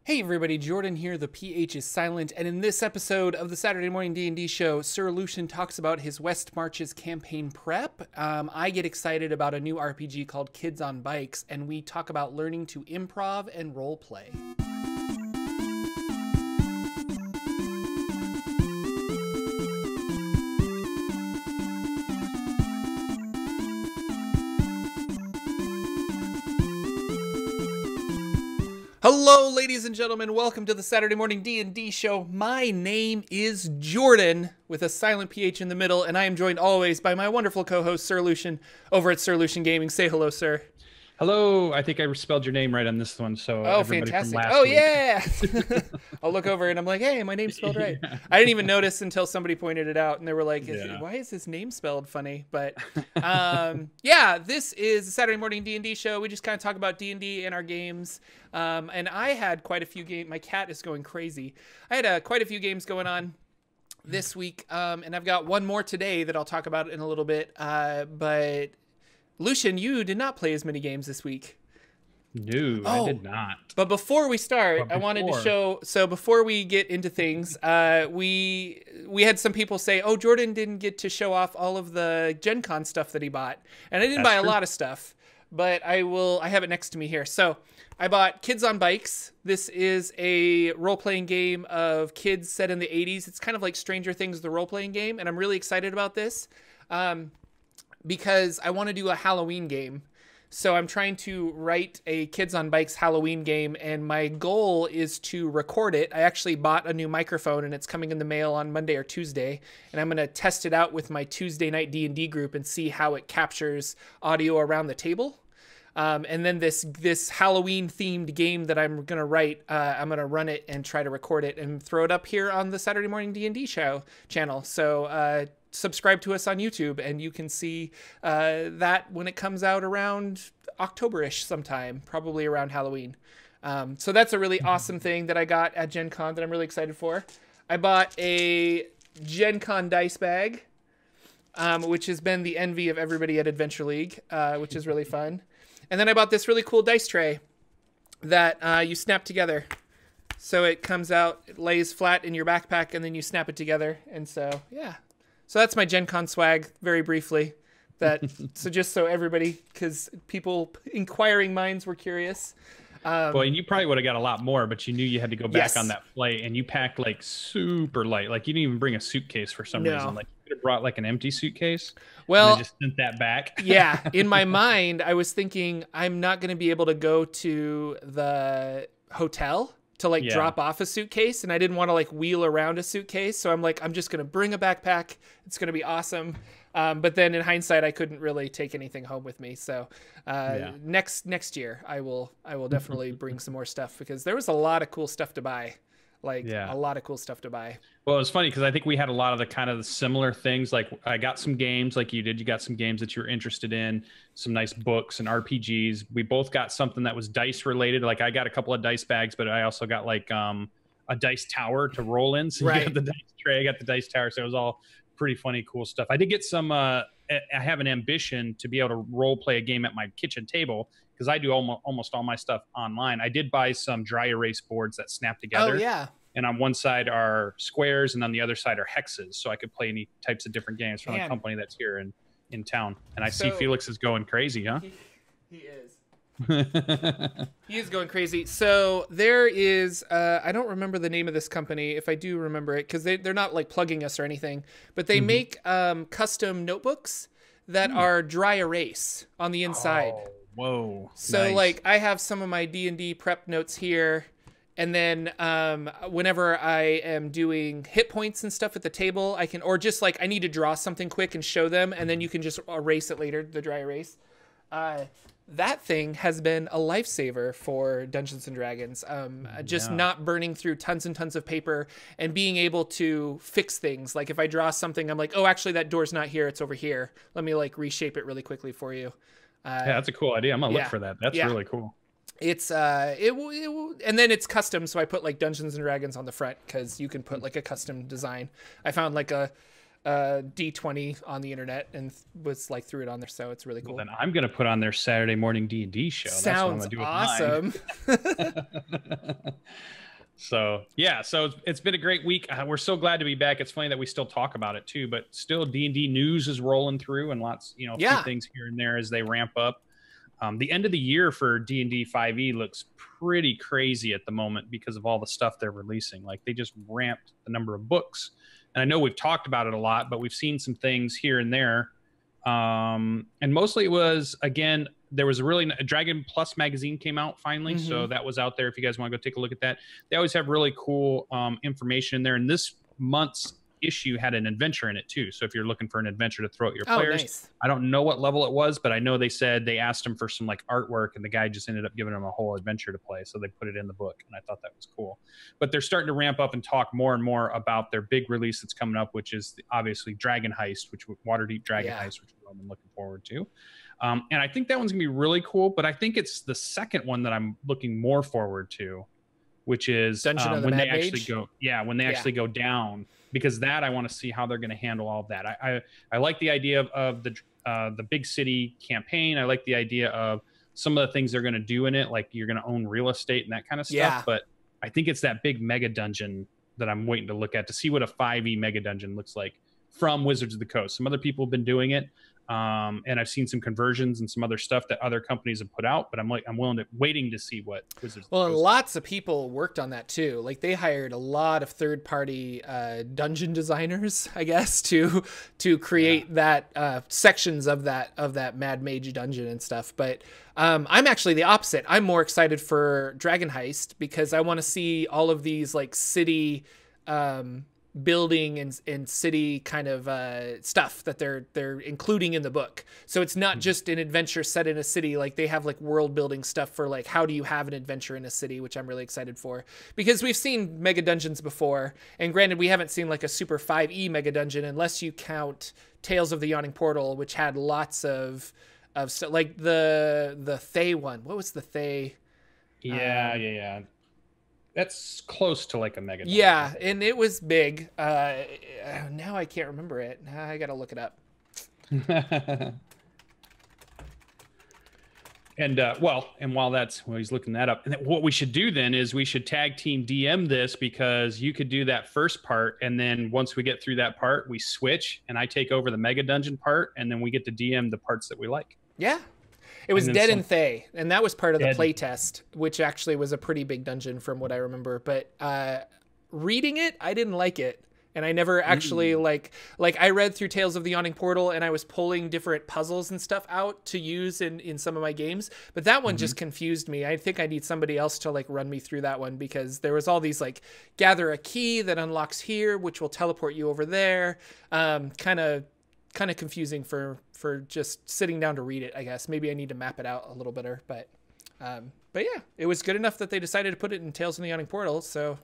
Hey everybody, Jordan here, the PH is silent, and in this episode of the Saturday Morning D&D show, Sir Lucien talks about his West Marches campaign prep. I get excited about a new RPG called Kids on Bikes, and we talk about learning to improv and roleplay. Hello, ladies and gentlemen. Welcome to the Saturday Morning D&D show. My name is Jordan, with a silent PH in the middle, and I am joined always by my wonderful co-host, Sir Lucien, over at Sir Lucien Gaming. Say hello, sir. Hello. I think I spelled your name right on this one. So fantastic. Oh, yeah. I'll look over and I'm like, hey, my name's spelled right. Yeah. I didn't even notice until somebody pointed it out, and they were like, why is his name spelled funny? But yeah, this is the Saturday Morning D&D show. We just kind of talk about D&D and our games. And I had quite a few games. My cat is going crazy. I had quite a few games going on this week, and I've got one more today that I'll talk about in a little bit. But Lucien, you did not play as many games this week. No, I did not. But before we start, I wanted to show. So before we get into things, we had some people say, "Oh, Jordan didn't get to show off all of the Gen Con stuff that he bought," and I didn't buy a lot of stuff. But I will. I have it next to me here. So I bought Kids on Bikes. This is a role-playing game of kids set in the 80s. It's kind of like Stranger Things, the role-playing game, and I'm really excited about this. Because I want to do a Halloween game. So I'm trying to write a Kids on Bikes Halloween game, and my goal is to record it. I actually bought a new microphone, and it's coming in the mail on Monday or Tuesday, and I'm going to test it out with my Tuesday night D&D group and see how it captures audio around the table. And then this Halloween-themed game that I'm going to write, I'm going to run it and try to record it and throw it up here on the Saturday Morning D&D show channel. So subscribe to us on YouTube, and you can see that when it comes out around October-ish sometime, probably around Halloween. So that's a really awesome thing that I got at Gen Con that I'm really excited for. I bought a Gen Con dice bag, which has been the envy of everybody at Adventure League, which is really fun. And then I bought this really cool dice tray that you snap together. So it comes out, it lays flat in your backpack, and then you snap it together. And so, yeah. So that's my Gen Con swag, very briefly. So just so everybody, because people, inquiring minds were curious. Well, and you probably would have got a lot more, but you knew you had to go back on that flight, and you packed like super light. Like you didn't even bring a suitcase for some reason. Like you could have brought like an empty suitcase. Well, and then just sent that back. Yeah, in my mind, I was thinking I'm not going to be able to go to the hotel to like drop off a suitcase, and I didn't want to like wheel around a suitcase. So I'm like, I'm just going to bring a backpack. It's going to be awesome. But then in hindsight, I couldn't really take anything home with me. So next year, I will definitely bring some more stuff, because there was a lot of cool stuff to buy. A lot of cool stuff to buy. Well, it was funny because I think we had a lot of the kind of the similar things. Like I got some games like you did. You got some games that you're interested in, some nice books and RPGs. We both got something that was dice related. Like I got a couple of dice bags, but I also got like a dice tower to roll in. So you got the dice tray, I got the dice tower. So it was all pretty funny, cool stuff. I did get some, I have an ambition to be able to role play a game at my kitchen table, because I do almost all my stuff online. I did buy some dry erase boards that snap together. Oh, yeah. And on one side are squares, and on the other side are hexes. So I could play any types of different games from a company that's here in town. And I see Felix is going crazy, huh? He is. He is going crazy. So there is, I don't remember the name of this company, if I do remember it, because they're not like plugging us or anything, but they make custom notebooks that are dry erase on the inside. Oh, whoa. So nice. like I have some of my D&D prep notes here, and then whenever I am doing hit points and stuff at the table, I can, or just like I need to draw something quick and show them, and then you can just erase it later, the dry erase. That thing has been a lifesaver for Dungeons and Dragons. Just not burning through tons and tons of paper, and being able to fix things. Like if I draw something, I'm like, oh, actually that door's not here, it's over here. Let me like reshape it really quickly for you. Yeah, that's a cool idea. I'm gonna look for that. That's really cool. It's and then it's custom, so I put like Dungeons and Dragons on the front, because you can put like a custom design. I found like a D20 on the internet and was like threw it on there, so it's really cool. Well, then I'm gonna put on their Saturday morning D&D show. Sounds That's what I'm gonna do with awesome. So yeah, so it's been a great week. We're so glad to be back. It's funny that we still talk about it too, but still D&D news is rolling through, and lots, a few things here and there as they ramp up. The end of the year for D&D 5e looks pretty crazy at the moment because of all the stuff they're releasing. Like, they just ramped the number of books, and I know we've talked about it a lot, but we've seen some things here and there. And mostly it was, again, there was a Dragon Plus magazine came out finally. So that was out there if you guys want to go take a look at that. They always have really cool information in there. And this month's issue had an adventure in it too. So if you're looking for an adventure to throw at your players, nice. I don't know what level it was, but I know they said they asked him for some like artwork, and the guy just ended up giving him a whole adventure to play. So they put it in the book, and I thought that was cool. But they're starting to ramp up and talk more and more about their big release that's coming up, which is obviously Dragon Heist, Waterdeep Dragon Heist, which I've been looking forward to. And I think that one's gonna be really cool, but I think it's the second one that I'm looking more forward to, which is when they actually go down, because that I want to see how they're going to handle all of that. I like the idea of the big city campaign. I like the idea of some of the things they're going to do in it, like you're going to own real estate and that kind of stuff. Yeah. But I think it's that big mega dungeon that I'm waiting to look at to see what a 5e mega dungeon looks like from Wizards of the Coast. Some other people have been doing it. And I've seen some conversions and some other stuff that other companies have put out, but I'm waiting to see what Wizards. Well, and lots of people worked on that too. Like, they hired a lot of third-party dungeon designers, I guess, to create that sections of that Mad Mage dungeon and stuff. But I'm actually the opposite. I'm more excited for Dragon Heist because I want to see all of these like city building and city kind of stuff that they're including in the book. So it's not just an adventure set in a city. Like, they have like world building stuff for like, how do you have an adventure in a city, which I'm really excited for, because we've seen mega dungeons before, and granted we haven't seen like a super 5e mega dungeon unless you count Tales of the Yawning Portal, which had lots of stuff, like the Thay one. What was the Thay? Yeah. That's close to like a mega dungeon. Yeah, and it was big. Now I can't remember it. I gotta look it up. And while he's looking that up, and what we should do then is we should tag team DM this, because you could do that first part, and then once we get through that part, we switch, and I take over the mega dungeon part, and then we get to DM the parts that we like. Yeah. It was Dead and Thay, and that was part of the playtest, which actually was a pretty big dungeon from what I remember. But reading it, I didn't like it. And I never actually like I read through Tales of the Yawning Portal, and I was pulling different puzzles and stuff out to use in some of my games. But that one just confused me. I think I need somebody else to like run me through that one, because there was all these like gather a key that unlocks here, which will teleport you over there. Kind of confusing for just sitting down to read it, I guess. Maybe I need to map it out a little better, but yeah, it was good enough that they decided to put it in Tales of the Yawning Portal. So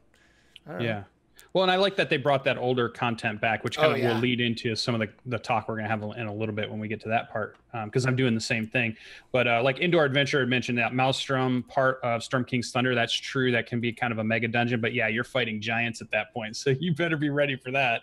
I don't know. Well, and I like that they brought that older content back, which kind of will lead into some of the talk we're going to have in a little bit when we get to that part, because I'm doing the same thing. But like Indoor Adventure had mentioned, that Maelstrom part of Storm King's Thunder, that's true. That can be kind of a mega dungeon, but yeah, you're fighting giants at that point, so you better be ready for that.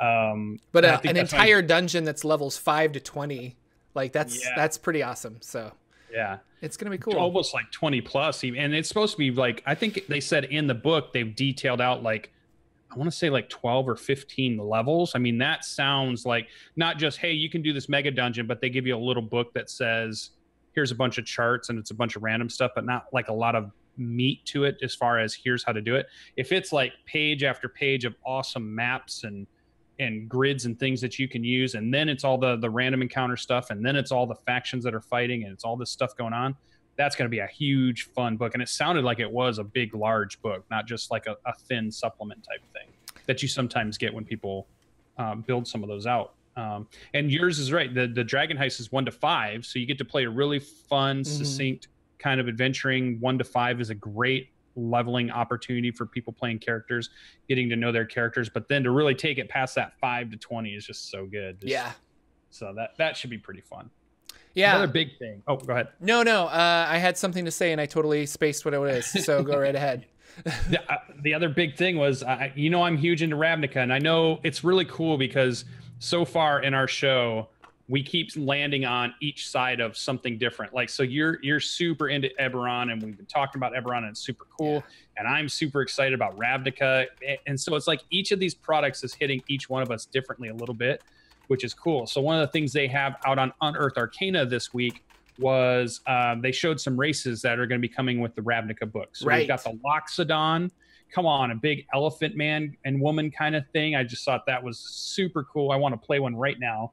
But an entire dungeon that's levels 5 to 20, like that's pretty awesome. So yeah, it's gonna be cool. Almost like 20 plus, even. And it's supposed to be like, I think they said in the book they've detailed out like, I want to say like 12 or 15 levels. I mean, that sounds like not just, hey, you can do this mega dungeon, but they give you a little book that says, here's a bunch of charts and it's a bunch of random stuff, but not like a lot of meat to it as far as here's how to do it. If it's like page after page of awesome maps and grids and things that you can use, and then it's all the random encounter stuff, and then it's all the factions that are fighting, and it's all this stuff going on, that's going to be a huge fun book. And it sounded like it was a big large book, not just like a thin supplement type thing that you sometimes get when people build some of those out. And yours is right, the Dragon Heist is 1 to 5, so you get to play a really fun, succinct kind of adventuring. 1 to 5 is a great leveling opportunity for people playing characters, getting to know their characters, but then to really take it past that 5 to 20 is just so good. So that should be pretty fun. Another big thing. Oh, go ahead. No, I had something to say and I totally spaced what it was, so go right ahead. The other big thing was, I'm huge into Ravnica, and I know it's really cool because so far in our show, we keep landing on each side of something different. Like, so you're super into Eberron, and we've been talking about Eberron, and it's super cool. Yeah. And I'm super excited about Ravnica. And so it's like each of these products is hitting each one of us differently a little bit, which is cool. So one of the things they have out on Unearthed Arcana this week was they showed some races that are going to be coming with the Ravnica books. So we've got the Loxodon. Come on, a big elephant man and woman kind of thing. I just thought that was super cool. I want to play one right now.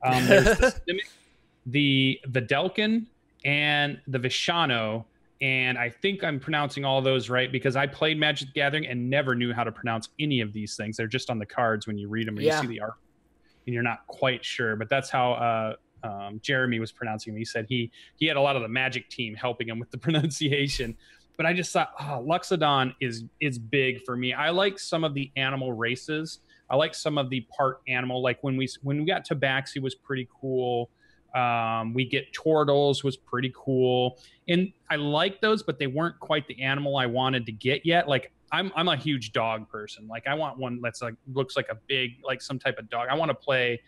There's the Simic, the Delkin, and the Vishano. And I think I'm pronouncing all those right because I played Magic the Gathering and never knew how to pronounce any of these things. They're just on the cards when you read them and you see the art. And you're not quite sure. But that's how Jeremy was pronouncing them. He said he had a lot of the Magic team helping him with the pronunciation. But I just thought, Loxodon is big for me. I like some of the animal races. I like some of the part animal. Like when we got Tabaxi was pretty cool. We get Turtles was pretty cool. And I like those, but they weren't quite the animal I wanted to get yet. Like I'm a huge dog person. Like I want one that's like looks like a big, like some type of dog. I want to play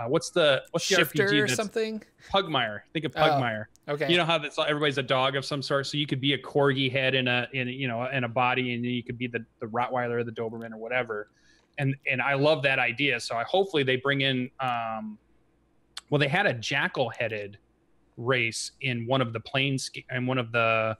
what's the Shifter RPG or something? Pugmire. Think of Pugmire. Okay. You know how that's everybody's a dog of some sort, so you could be a corgi head in a body, and you could be the Rottweiler or the Doberman or whatever. And I love that idea. So hopefully they bring in well, they had a jackal headed race in one of the one of the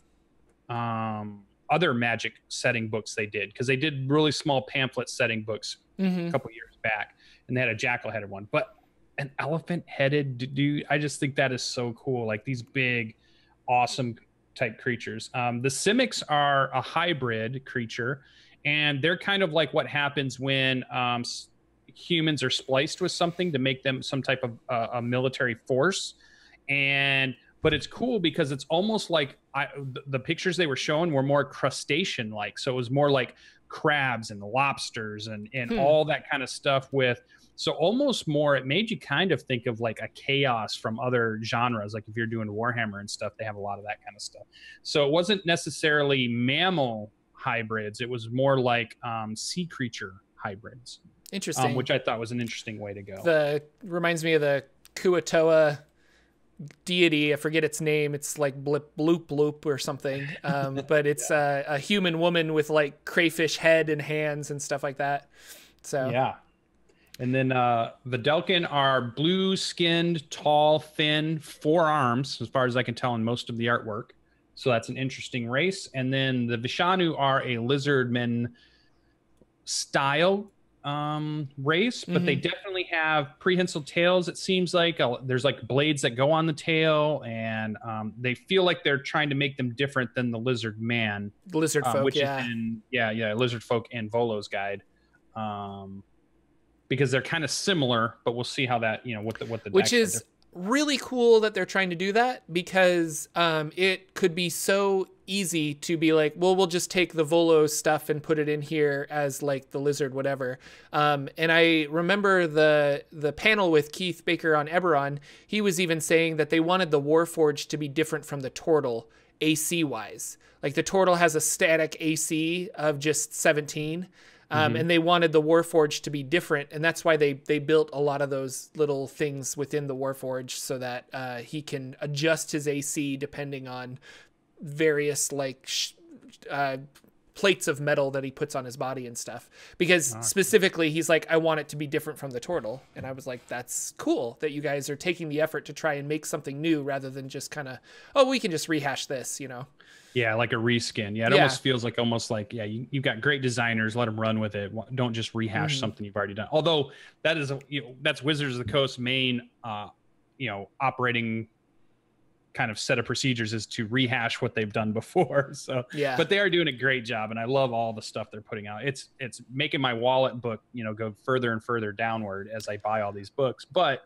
other Magic setting books they did, because they did really small pamphlet setting books a couple years back, and they had a jackal headed one. But an elephant headed dude, I just think that is so cool. Like these big, awesome type creatures. The Simics are a hybrid creature, and they're kind of like what happens when humans are spliced with something to make them some type of a military force. But it's cool because it's almost like the pictures they were showing were more crustacean like. So it was more like crabs and lobsters and all that kind of stuff so almost more, it made you kind of think of like a chaos from other genres. Like if you're doing Warhammer and stuff, they have a lot of that kind of stuff. So it wasn't necessarily mammal hybrids. It was more like sea creature hybrids. Interesting. Which I thought was an interesting way to go. Reminds me of the Kuatoa deity. I forget its name. It's like Blip Bloop Bloop or something. But it's a human woman with like crayfish head and hands and stuff like that. So yeah. And then the Delkin are blue-skinned, tall, thin, 4 arms, as far as I can tell in most of the artwork. So that's an interesting race. And then the Vishanu are a lizardman style race, but they definitely have prehensile tails. It seems like there's like blades that go on the tail, and they feel like they're trying to make them different than the lizard man, lizard folk, which is in lizard folk and Volo's guide, because they're kind of similar, but we'll see how that what the which is really cool that they're trying to do that, because it could be so easy to be like, well, we'll just take the Volo stuff and put it in here as like the lizard whatever. And I remember the panel with Keith Baker on Eberron. He was even saying that they wanted the Warforged to be different from the Turtle AC wise. Like the Turtle has a static AC of just 17. And they wanted the Warforged to be different, and that's why they built a lot of those little things within the Warforged so that he can adjust his AC depending on various like plates of metal that he puts on his body and stuff. Because specifically, he's like, I want it to be different from the Turtle, and I was like, that's cool that you guys are taking the effort to try and make something new rather than just kind of, oh, we can just rehash this, Yeah, like a reskin. Yeah, it almost feels like you've got great designers. Let them run with it. Don't just rehash something you've already done. Although that is that's Wizards of the Coast's main operating kind of set of procedures is to rehash what they've done before. So yeah, but they are doing a great job, and I love all the stuff they're putting out. It's making my wallet book go further and further downward as I buy all these books, but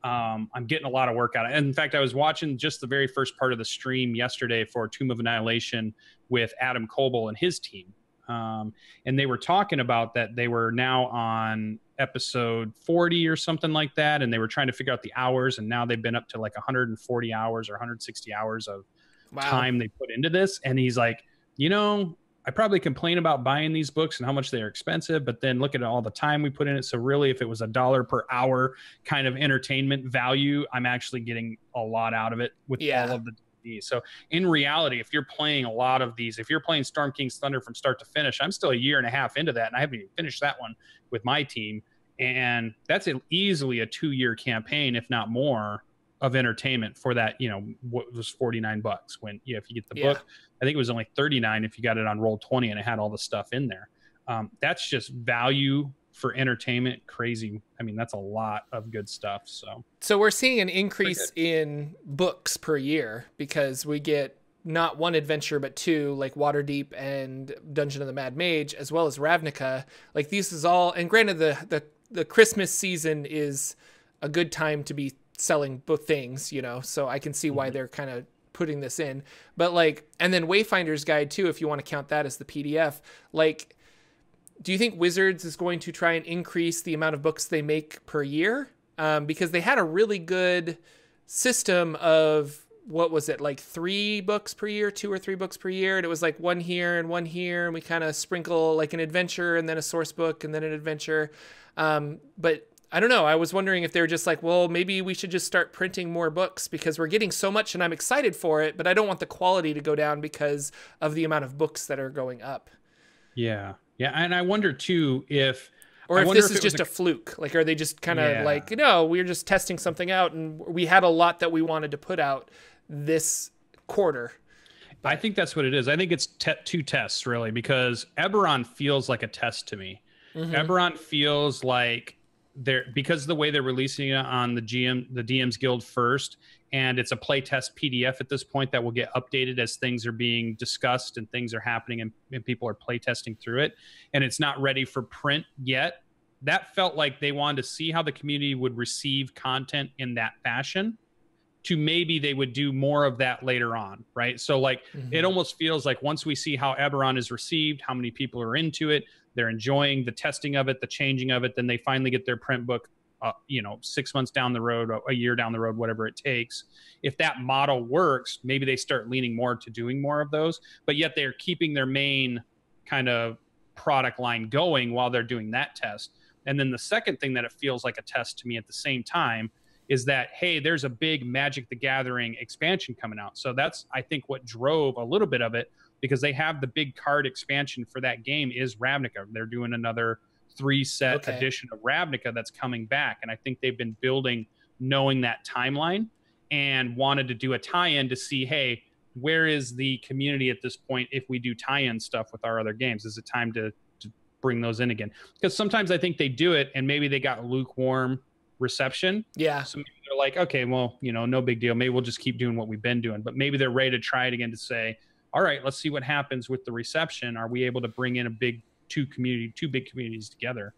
I'm getting a lot of work out of it. And in fact, I was watching just the very first part of the stream yesterday for Tomb of Annihilation with Adam Coble and his team. And they were talking about that they were now on episode 40 or something like that. And they were trying to figure out the hours. And now they've been up to like 140 hours or 160 hours of time they put into this. And he's like, I probably complain about buying these books and how much they're expensive, but then look at all the time we put in it. So really, if it was $1 per hour kind of entertainment value, I'm actually getting a lot out of it with all of the DVDs. So in reality, if you're playing a lot of these, if you're playing Storm King's Thunder from start to finish, I'm still a year and a half into that, and I haven't even finished that one with my team. And that's easily a 2-year campaign, if not more, of entertainment for that, what was $49 when, if you get the book. I think it was only $39 if you got it on Roll20 and it had all the stuff in there. That's just value for entertainment. Crazy. I mean, that's a lot of good stuff. So we're seeing an increase in books per year because we get not one adventure, but 2, like Waterdeep and Dungeon of the Mad Mage, as well as Ravnica. Like, these is all, and granted the Christmas season is a good time to be selling both things, so I can see why they're kind of putting this in. But like, and then Wayfinder's Guide too, if you want to count that as the PDF. Like, do you think Wizards is going to try and increase the amount of books they make per year? Because they had a really good system of, what was it, like 3 books per year, 2 or 3 books per year, and it was like 1 here and 1 here, and we kind of sprinkle like an adventure and then a source book and then an adventure. But I don't know. I was wondering if they were just like, well, maybe we should just start printing more books because we're getting so much and I'm excited for it, but I don't want the quality to go down because of the amount of books that are going up. Yeah. And I wonder too if this is just a fluke. Like, are they just kind of like, we're just testing something out and we had a lot that we wanted to put out this quarter. But I think that's what it is. I think it's 2 tests really, because Eberron feels like a test to me. Eberron feels like because of the way they're releasing it on the DM's Guild first, and it's a playtest PDF at this point that will get updated as things are being discussed and things are happening and people are playtesting through it, and it's not ready for print yet. That felt like they wanted to see how the community would receive content in that fashion, to maybe they would do more of that later on, right? So like, it almost feels like once we see how Eberron is received, how many people are into it, they're enjoying the testing of it, the changing of it, then they finally get their print book, 6 months down the road, a year down the road, whatever it takes. If that model works, maybe they start leaning more to doing more of those, but yet they're keeping their main kind of product line going while they're doing that test. And then the second thing that it feels like a test to me at the same time is that, hey, there's a big Magic the Gathering expansion coming out. So that's, I think, what drove a little bit of it, because they have the big card expansion for that game is Ravnica. They're doing another 3-set edition of Ravnica that's coming back. And I think they've been building knowing that timeline and wanted to do a tie-in to see, hey, where is the community at this point if we do tie-in stuff with our other games? Is it time to bring those in again? Because sometimes I think they do it and maybe they got lukewarm reception. Yeah. So maybe they're like, okay, well, no big deal. Maybe we'll just keep doing what we've been doing. But maybe they're ready to try it again to say, all right, let's see what happens with the reception. Are we able to bring in two big communities together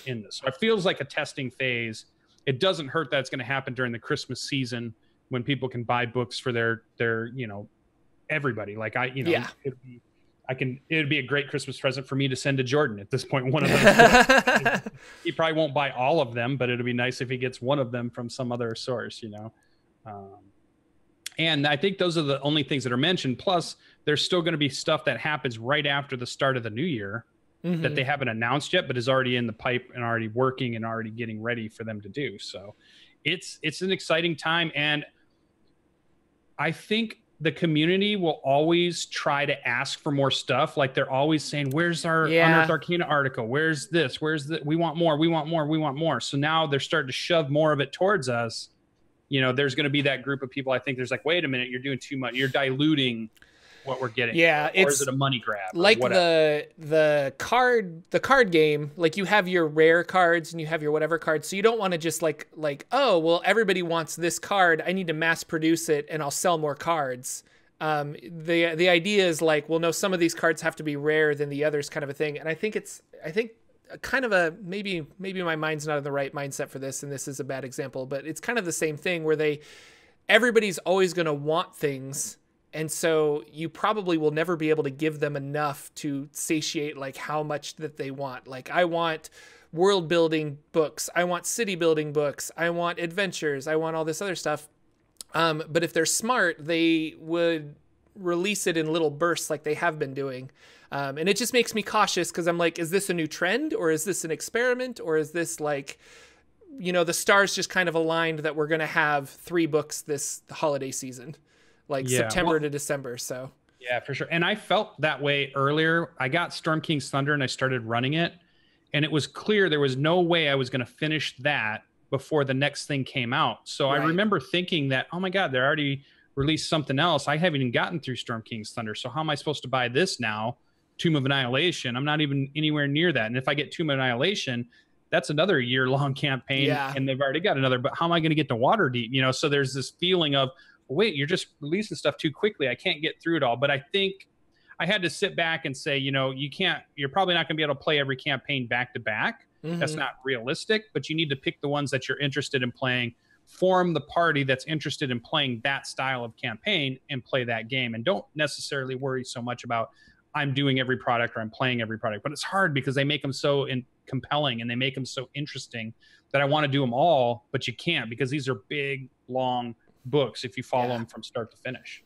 in this? So it feels like a testing phase. It doesn't hurt that it's going to happen during the Christmas season when people can buy books for their everybody. Like it'd be a great Christmas present for me to send to Jordan at this point. One of those he probably won't buy all of them, but it'd be nice if he gets one of them from some other source, And I think those are the only things that are mentioned. Plus, there's still going to be stuff that happens right after the start of the new year that they haven't announced yet, but is already in the pipe and already working and already getting ready for them to do. So it's an exciting time. And I think the community will always try to ask for more stuff. Like they're always saying, where's our Unearthed Arcana article? Where's this? Where's the, we want more, we want more, we want more. So now they're starting to shove more of it towards us. There's going to be that group of people. I think there's like, wait a minute, you're doing too much. You're diluting what we're getting. Yeah. Or is it a money grab? Like the card game, like you have your rare cards and you have your whatever cards. So you don't want to just like, oh, well, everybody wants this card. I need to mass produce it and I'll sell more cards. The idea is like, well, no, some of these cards have to be rarer than the others, kind of a thing. And I think kind of maybe my mind's not in the right mindset for this, and this is a bad example, but it's kind of the same thing where everybody's always going to want things. And so you probably will never be able to give them enough to satiate like how much that they want. Like I want world building books. I want city building books. I want adventures. I want all this other stuff. But if they're smart, they would release it in little bursts like they have been doing. And it just makes me cautious because I'm like, is this a new trend, or is this an experiment, or is this like, you know, the stars just kind of aligned that we're going to have 3 books this holiday season, like September to December. So yeah, for sure. And I felt that way earlier. I got Storm King's Thunder and I started running it, and it was clear there was no way I was going to finish that before the next thing came out. So I remember thinking that, oh my God, they already released something else. I haven't even gotten through Storm King's Thunder. So how am I supposed to buy this now? Tomb of Annihilation. I'm not even anywhere near that. And if I get Tomb of Annihilation, that's another year-long campaign, and they've already got another. But how am I going to get to Waterdeep? You know, so there's this feeling of, wait, you're just releasing stuff too quickly. I can't get through it all. But I think I had to sit back and say, you know, you're probably not going to be able to play every campaign back to back. That's not realistic. But you need to pick the ones that you're interested in playing, form the party that's interested in playing that style of campaign, and play that game. And don't necessarily worry so much about, I'm doing every product or I'm playing every product. But it's hard because they make them so compelling and they make them so interesting that I want to do them all, but you can't, because these are big, long books if you follow them from start to finish.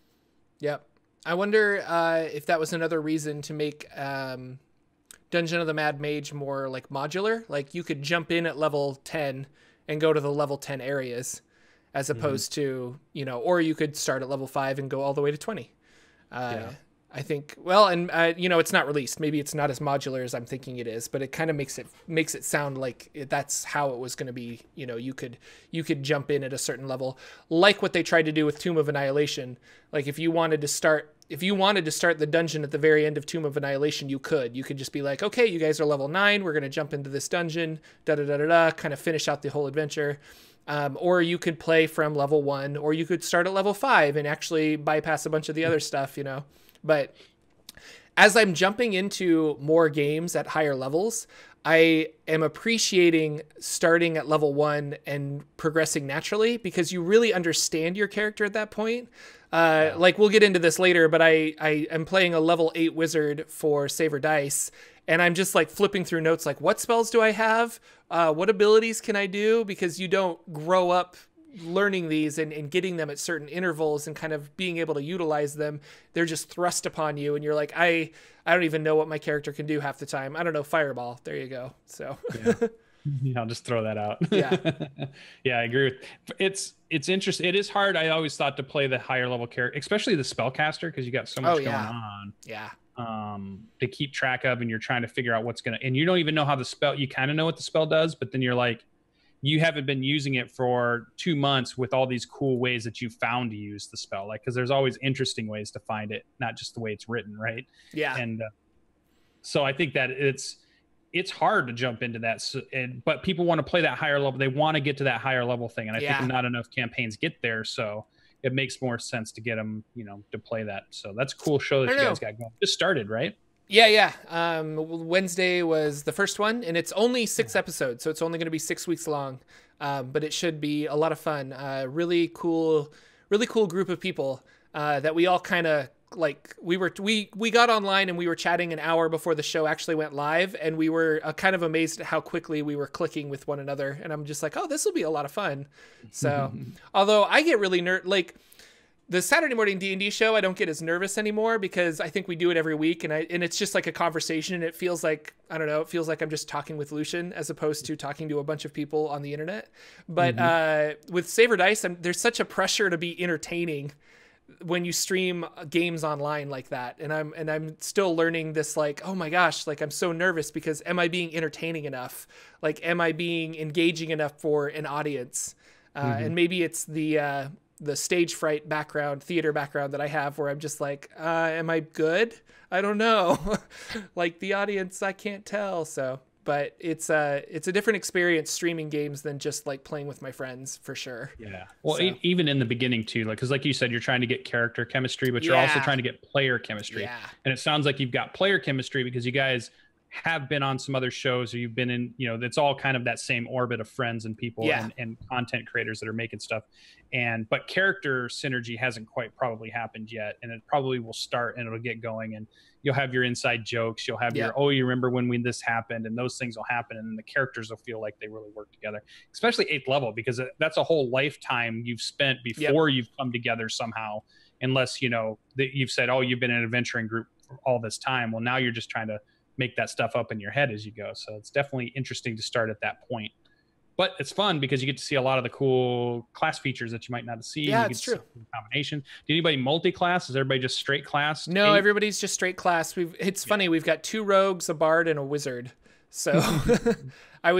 Yep. I wonder if that was another reason to make Dungeon of the Mad Mage more like modular. Like you could jump in at level 10 and go to the level 10 areas, as opposed to, you know, or you could start at level 5 and go all the way to 20. I think, well, and you know, it's not released. Maybe it's not as modular as I'm thinking it is, but it kind of makes it sound like that's how it was going to be. You know, you could jump in at a certain level, like what they tried to do with Tomb of Annihilation. Like if you wanted to start the dungeon at the very end of Tomb of Annihilation, you could just be like, okay, you guys are level 9. We're going to jump into this dungeon, kind of finish out the whole adventure. Or you could play from level 1, or you could start at level 5 and actually bypass a bunch of the other stuff, you know. But as I'm jumping into more games at higher levels, I am appreciating starting at level 1 and progressing naturally, because you really understand your character at that point. Like we'll get into this later, but I am playing a level 8 wizard for Saver Dice, and I'm just like flipping through notes like, what spells do I have? What abilities can I do? Because you don't grow up learning these and getting them at certain intervals and kind of being able to utilize them. They're just thrust upon you, and you're like, I don't even know what my character can do half the time. I don't know, fireball. There you go. So yeah, I'll just throw that out. Yeah. Yeah, I agree with it's interesting. It is hard. I always thought to play the higher level character, especially the spellcaster, because you got so much going on. Yeah. To keep track of, and you're trying to figure out what's gonna, and you don't even know how the spell, you kind of know what the spell does, but then you're like, you haven't been using it for 2 months with all these cool ways that you found to use the spell. Like, because there's always interesting ways to find it, not just the way it's written, right? Yeah. And so I think that it's hard to jump into that. So, but people want to play that higher level. They want to get to that higher level thing. And I think not enough campaigns get there. So it makes more sense to get them, you know, to play that. So that's a cool show that you guys got going. Just started, right? Yeah. Wednesday was the first one, and it's only 6 episodes, so it's only going to be 6 weeks long. But it should be a lot of fun. Really cool group of people that we all kind of like. We got online and we were chatting an hour before the show actually went live, and we were kind of amazed at how quickly we were clicking with one another. And I'm just like, oh, this will be a lot of fun. So, although I get really like. The Saturday morning D&D show, I don't get as nervous anymore, because I think we do it every week, and it's just like a conversation. And it feels like, I don't know, it feels like I'm just talking with Lucien as opposed to talking to a bunch of people on the internet. But with Saver Dice, there's such a pressure to be entertaining when you stream games online like that. And I'm still learning this, like, oh my gosh, like I'm so nervous because am I being entertaining enough? Like, am I being engaging enough for an audience? And maybe it's the stage fright theater background that I have, where I'm just like, am I good? I don't know. Like the audience, I can't tell. So, but it's a different experience streaming games than just like playing with my friends, for sure. Yeah. Well, even in the beginning too, like, cause like you said, you're trying to get character chemistry, but you're also trying to get player chemistry. Yeah. And it sounds like you've got player chemistry because you guys have been on some other shows, or you've been in, you know, it's all kind of that same orbit of friends and people and content creators that are making stuff. But character synergy hasn't quite probably happened yet. And it probably will start, and it'll get going, and you'll have your inside jokes. You'll have your, oh, you remember when this happened, and those things will happen. And then the characters will feel like they really work together, especially 8th level, because that's a whole lifetime you've spent before you've come together somehow. unless, you know, that you've said, oh, you've been in an adventuring group for all this time. Well, now you're just trying to make that stuff up in your head as you go. So it's definitely interesting to start at that point. But it's fun because you get to see a lot of the cool class features that you might not see. Yeah, you it's true. Combination. Did anybody multi-class? Is everybody just straight class? No, everybody's just straight class. It's funny. We've got 2 rogues, a bard, and a wizard. So I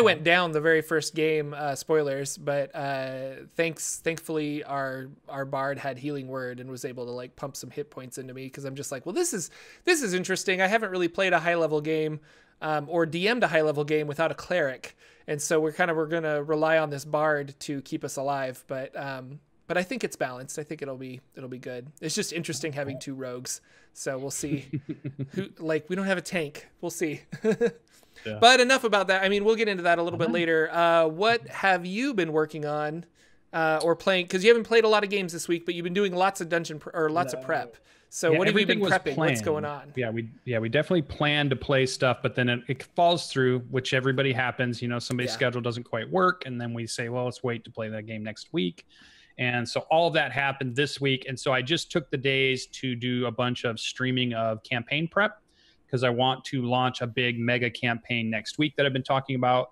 went down the very first game, spoilers, but thankfully our bard had healing word and was able to like pump some hit points into me, because I'm just like, well, this is interesting. I haven't really played a high level game or DM'd a high level game without a cleric, and so we're gonna rely on this bard to keep us alive. But I think it's balanced. I think it'll be good. It's just interesting having 2 rogues. So we'll see. We don't have a tank. We'll see. Yeah. But enough about that. I mean, we'll get into that a little bit later. What have you been working on or playing? Because you haven't played a lot of games this week, but you've been doing lots of lots of prep. So what have you been prepping? What's going on? Yeah, we definitely plan to play stuff, but then it falls through, which everybody happens. You know, somebody's schedule doesn't quite work, and then we say, well, let's wait to play that game next week. And so all of that happened this week. And so I just took the days to do a bunch of streaming of campaign prep, because I want to launch a big mega campaign next week that I've been talking about,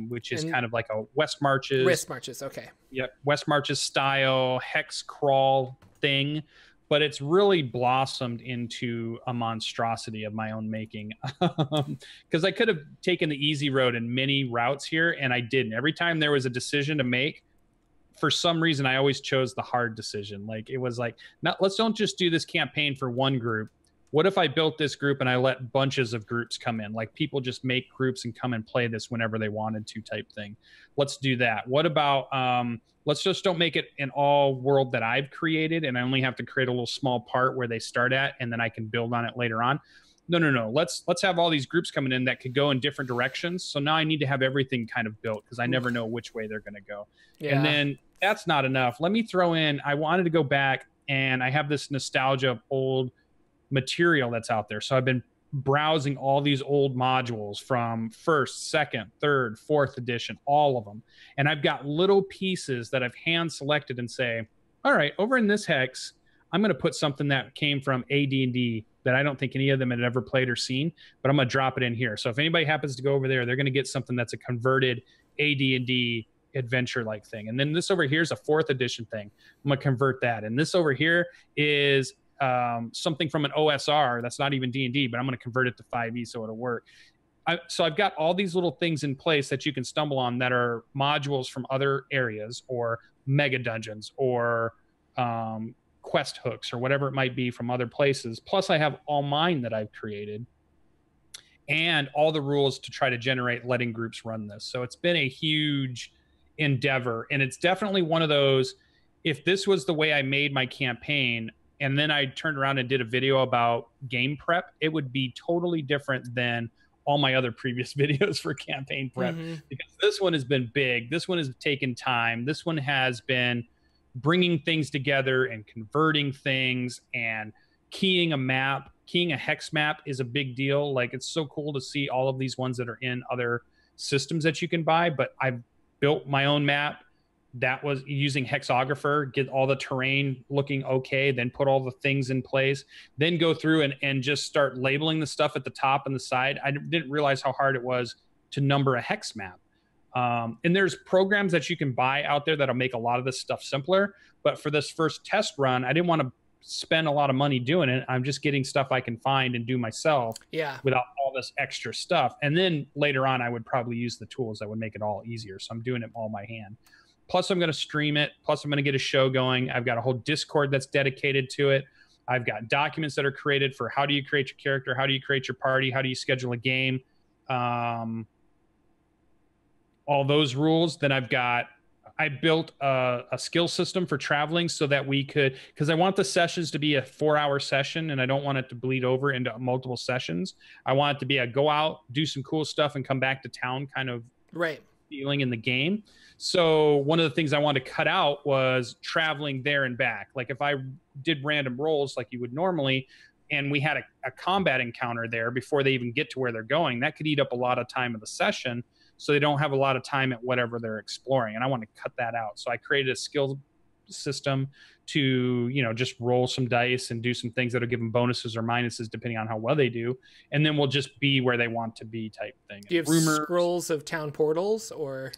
which is kind of like a West Marches. Okay. Yep. West Marches style hex crawl thing, but it's really blossomed into a monstrosity of my own making. Because I could have taken the easy road in many routes here, and I didn't. Every time there was a decision to make, for some reason, I always chose the hard decision. Like, it was like, let's don't just do this campaign for one group. What if I built this group and I let bunches of groups come in? Like, people just make groups and come and play this whenever they wanted to, type thing. Let's do that. What about, let's just don't make it an all world that I've created and I only have to create a little small part where they start at, and then I can build on it later on. No. Let's have all these groups coming in that could go in different directions. So now I need to have everything kind of built, because I never know which way they're going to go. Yeah. And then that's not enough. Let me throw in, I wanted to go back, and I have this nostalgia of old material that's out there. So I've been browsing all these old modules from 1st, 2nd, 3rd, 4th edition, all of them. And I've got little pieces that I've hand selected and say, all right, over in this hex, I'm going to put something that came from AD&D that I don't think any of them had ever played or seen, but I'm going to drop it in here. So if anybody happens to go over there, they're going to get something that's a converted AD&D adventure like thing. And then this over here is a 4th edition thing. I'm going to convert that. And this over here is something from an OSR that's not even D&D, but I'm going to convert it to 5e so it'll work. So I've got all these little things in place that you can stumble on that are modules from other areas, or mega dungeons, or quest hooks, or whatever it might be from other places. Plus I have all mine that I've created, and all the rules to try to generate letting groups run this. So it's been a huge endeavor, and it's definitely one of those, if this was the way I made my campaign and then I turned around and did a video about game prep, it would be totally different than all my other previous videos for campaign prep. Because this one has been big, this one has taken time, this one has been bringing things together and converting things, and keying a hex map is a big deal. Like, it's so cool to see all of these ones that are in other systems that you can buy, but I've built my own map that was using hexographer, get all the terrain looking okay, then put all the things in place, then go through and just start labeling the stuff at the top and the side. I didn't realize how hard it was to number a hex map. And there's programs that you can buy out there that'll make a lot of this stuff simpler. But for this first test run, I didn't want to spend a lot of money doing it. I'm just getting stuff I can find and do myself without all this extra stuff. And then later on, I would probably use the tools that would make it all easier. So I'm doing it all by hand. Plus, I'm going to stream it. Plus, I'm going to get a show going. I've got a whole Discord that's dedicated to it. I've got documents that are created for how do you create your character? How do you create your party? How do you schedule a game? All those rules. Then I built a skill system for traveling so that we could, because I want the sessions to be a 4-hour session and I don't want it to bleed over into multiple sessions. I want it to be a go out, do some cool stuff, and come back to town kind of feeling in the game. So one of the things I wanted to cut out was traveling there and back. Like, if I did random rolls like you would normally, and we had a combat encounter there before they even get to where they're going, that could eat up a lot of time of the session. So they don't have a lot of time at whatever they're exploring. And I want to cut that out. So I created a skill system to, you know, just roll some dice and do some things that'll give them bonuses or minuses depending on how well they do, and then we'll just be where they want to be type thing. Do you have scrolls of town portals, or?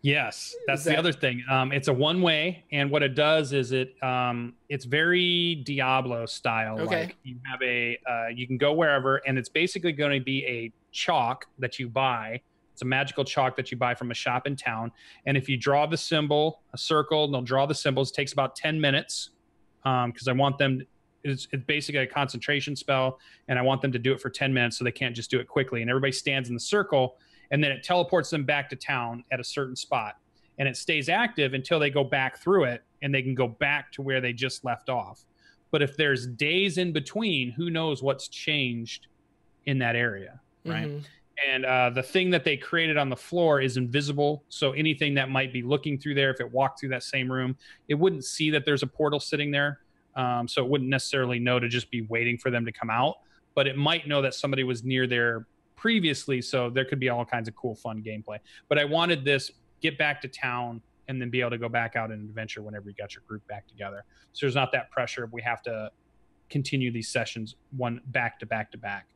Yes, that's the other thing. It's a one-way, and what it does is it's very Diablo style. Okay. Like you have you can go wherever, and it's basically going to be a chalk that you buy. It's a magical chalk that you buy from a shop in town, and if you draw the symbol, a circle, and they'll draw the symbols. It takes about 10 minutes because I want them. It's basically a concentration spell, and I want them to do it for 10 minutes, so they can't just do it quickly. And everybody stands in the circle. And then it teleports them back to town at a certain spot. And it stays active until they go back through it, and they can go back to where they just left off. But if there's days in between, who knows what's changed in that area, right? Mm-hmm. And the thing that they created on the floor is invisible. So anything that might be looking through there, if it walked through that same room, it wouldn't see that there's a portal sitting there. So it wouldn't necessarily know to just be waiting for them to come out. But it might know that somebody was near there previously, so there could be all kinds of cool fun gameplay. But I wanted this get back to town and then be able to go back out and adventure whenever you got your group back together, so there's not that pressure of we have to continue these sessions one back to back to back.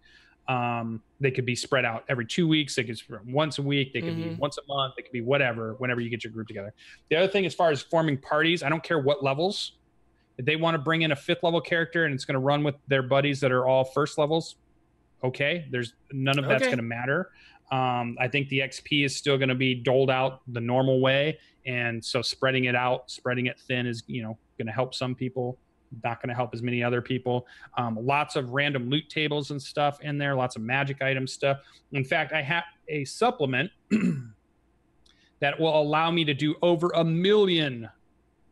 They could be spread out every 2 weeks, they could be once a week, they could be once a month, they could be whatever, whenever you get your group together. The other thing, as far as forming parties, I don't care what levels. If they want to bring in a 5th level character and it's going to run with their buddies that are all 1st levels, okay, there's none of that's going to matter. I think the XP is still going to be doled out the normal way, and so spreading it out, spreading it thin is, you know, going to help some people, not going to help as many other people. Lots of random loot tables and stuff in there, lots of magic item stuff. In fact, I have a supplement that will allow me to do over 1 million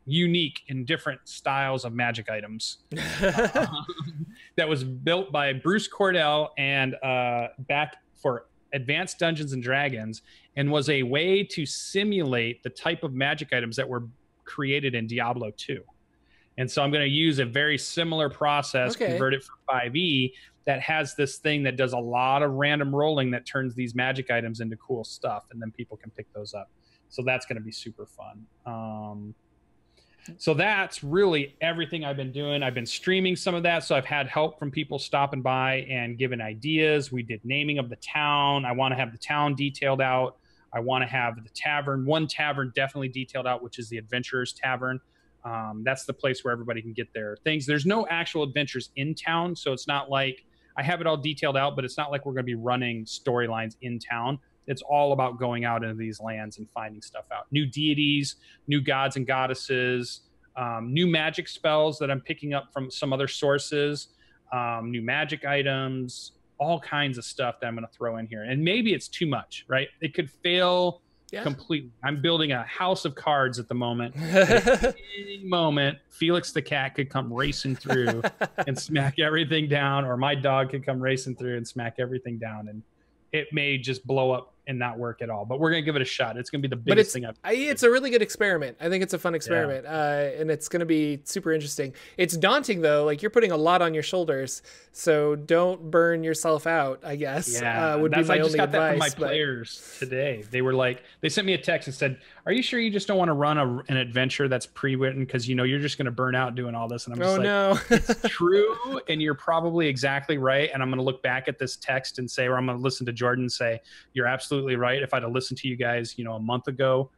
unique and different styles of magic items. That was built by Bruce Cordell and back for Advanced Dungeons and Dragons, and was a way to simulate the type of magic items that were created in Diablo 2. And so I'm going to use a very similar process, convert it for 5e, that has this thing that does a lot of random rolling that turns these magic items into cool stuff, and then people can pick those up. So that's going to be super fun. So that's really everything I've been doing. I've been streaming some of that, so I've had help from people stopping by and giving ideas. We did naming of the town. I want to have the town detailed out. I want to have the tavern, one tavern definitely detailed out, which is the Adventurers Tavern. That's the place where everybody can get their things. There's no actual adventures in town, so it's not like I have it all detailed out, but it's not like we're going to be running storylines in town. It's all about going out into these lands and finding stuff out. New deities, new gods and goddesses, new magic spells that I'm picking up from some other sources, new magic items, all kinds of stuff that I'm going to throw in here. And maybe it's too much, right? It could fail completely. I'm building a house of cards at the moment. At any moment, Felix the cat could come racing through and smack everything down, or my dog could come racing through and smack everything down. And it may just blow up and not work at all, but we're going to give it a shot. It's going to be the biggest thing it's a really good experiment. I think it's a fun experiment. And it's going to be super interesting. It's daunting though. Like, you're putting a lot on your shoulders, so don't burn yourself out, I guess. Would be my only advice. I just got that from my players today. They were like, they sent me a text and said, are you sure you just don't want to run an adventure that's pre-written? Cause you know, you're just going to burn out doing all this. And I'm just no. It's true. And you're probably exactly right. And I'm going to look back at this text and say, or I'm going to listen to Jordan and say, you're absolutely right. If I'd have listened to you guys, you know, a month ago,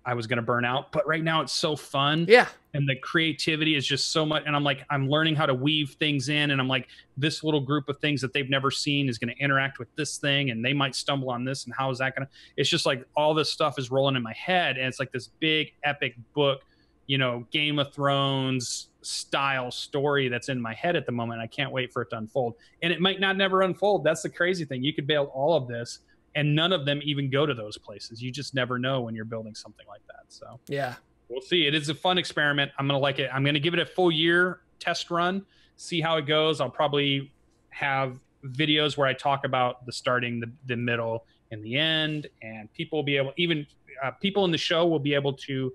I was going to burn out, but right now it's so fun. Yeah. And the creativity is just so much. And I'm like, I'm learning how to weave things in. And I'm like, this little group of things that they've never seen is going to interact with this thing. And they might stumble on this. And how is that going to, it's just like all this stuff is rolling in my head. And it's like this big epic book, you know, Game of Thrones style story that's in my head at the moment. I can't wait for it to unfold. And it might not never unfold. That's the crazy thing. You could build all of this and none of them even go to those places. You just never know when you're building something like that. So yeah, we'll see. It is a fun experiment. I'm going to like it. I'm going to give it a full year test run, see how it goes. I'll probably have videos where I talk about the starting, the middle, and the end, and people will be able, even people in the show will be able to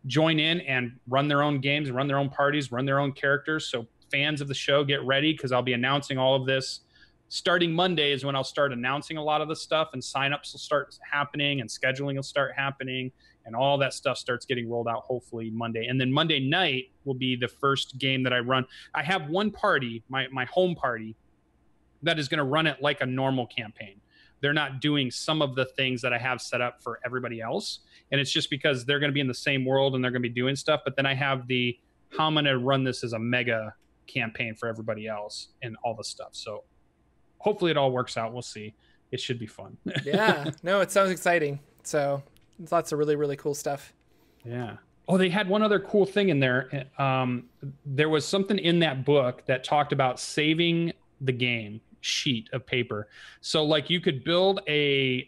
join in and run their own games, run their own parties, run their own characters. So fans of the show, get ready, because I'll be announcing all of this starting Monday is when I'll start announcing a lot of the stuff, and signups will start happening, and scheduling will start happening, and all that stuff starts getting rolled out hopefully Monday. And then Monday night will be the first game that I run. I have one party, my home party, that is going to run it like a normal campaign. They're not doing some of the things that I have set up for everybody else. And it's just because they're going to be in the same world and they're going to be doing stuff. But then I have how I'm going to run this as a mega campaign for everybody else and all the stuff. So hopefully it all works out. We'll see. It should be fun. Yeah, no, it sounds exciting. So lots of really, really cool stuff. Yeah. Oh, they had one other cool thing in there. There was something in that book that talked about saving the game sheet of paper. So like you could build a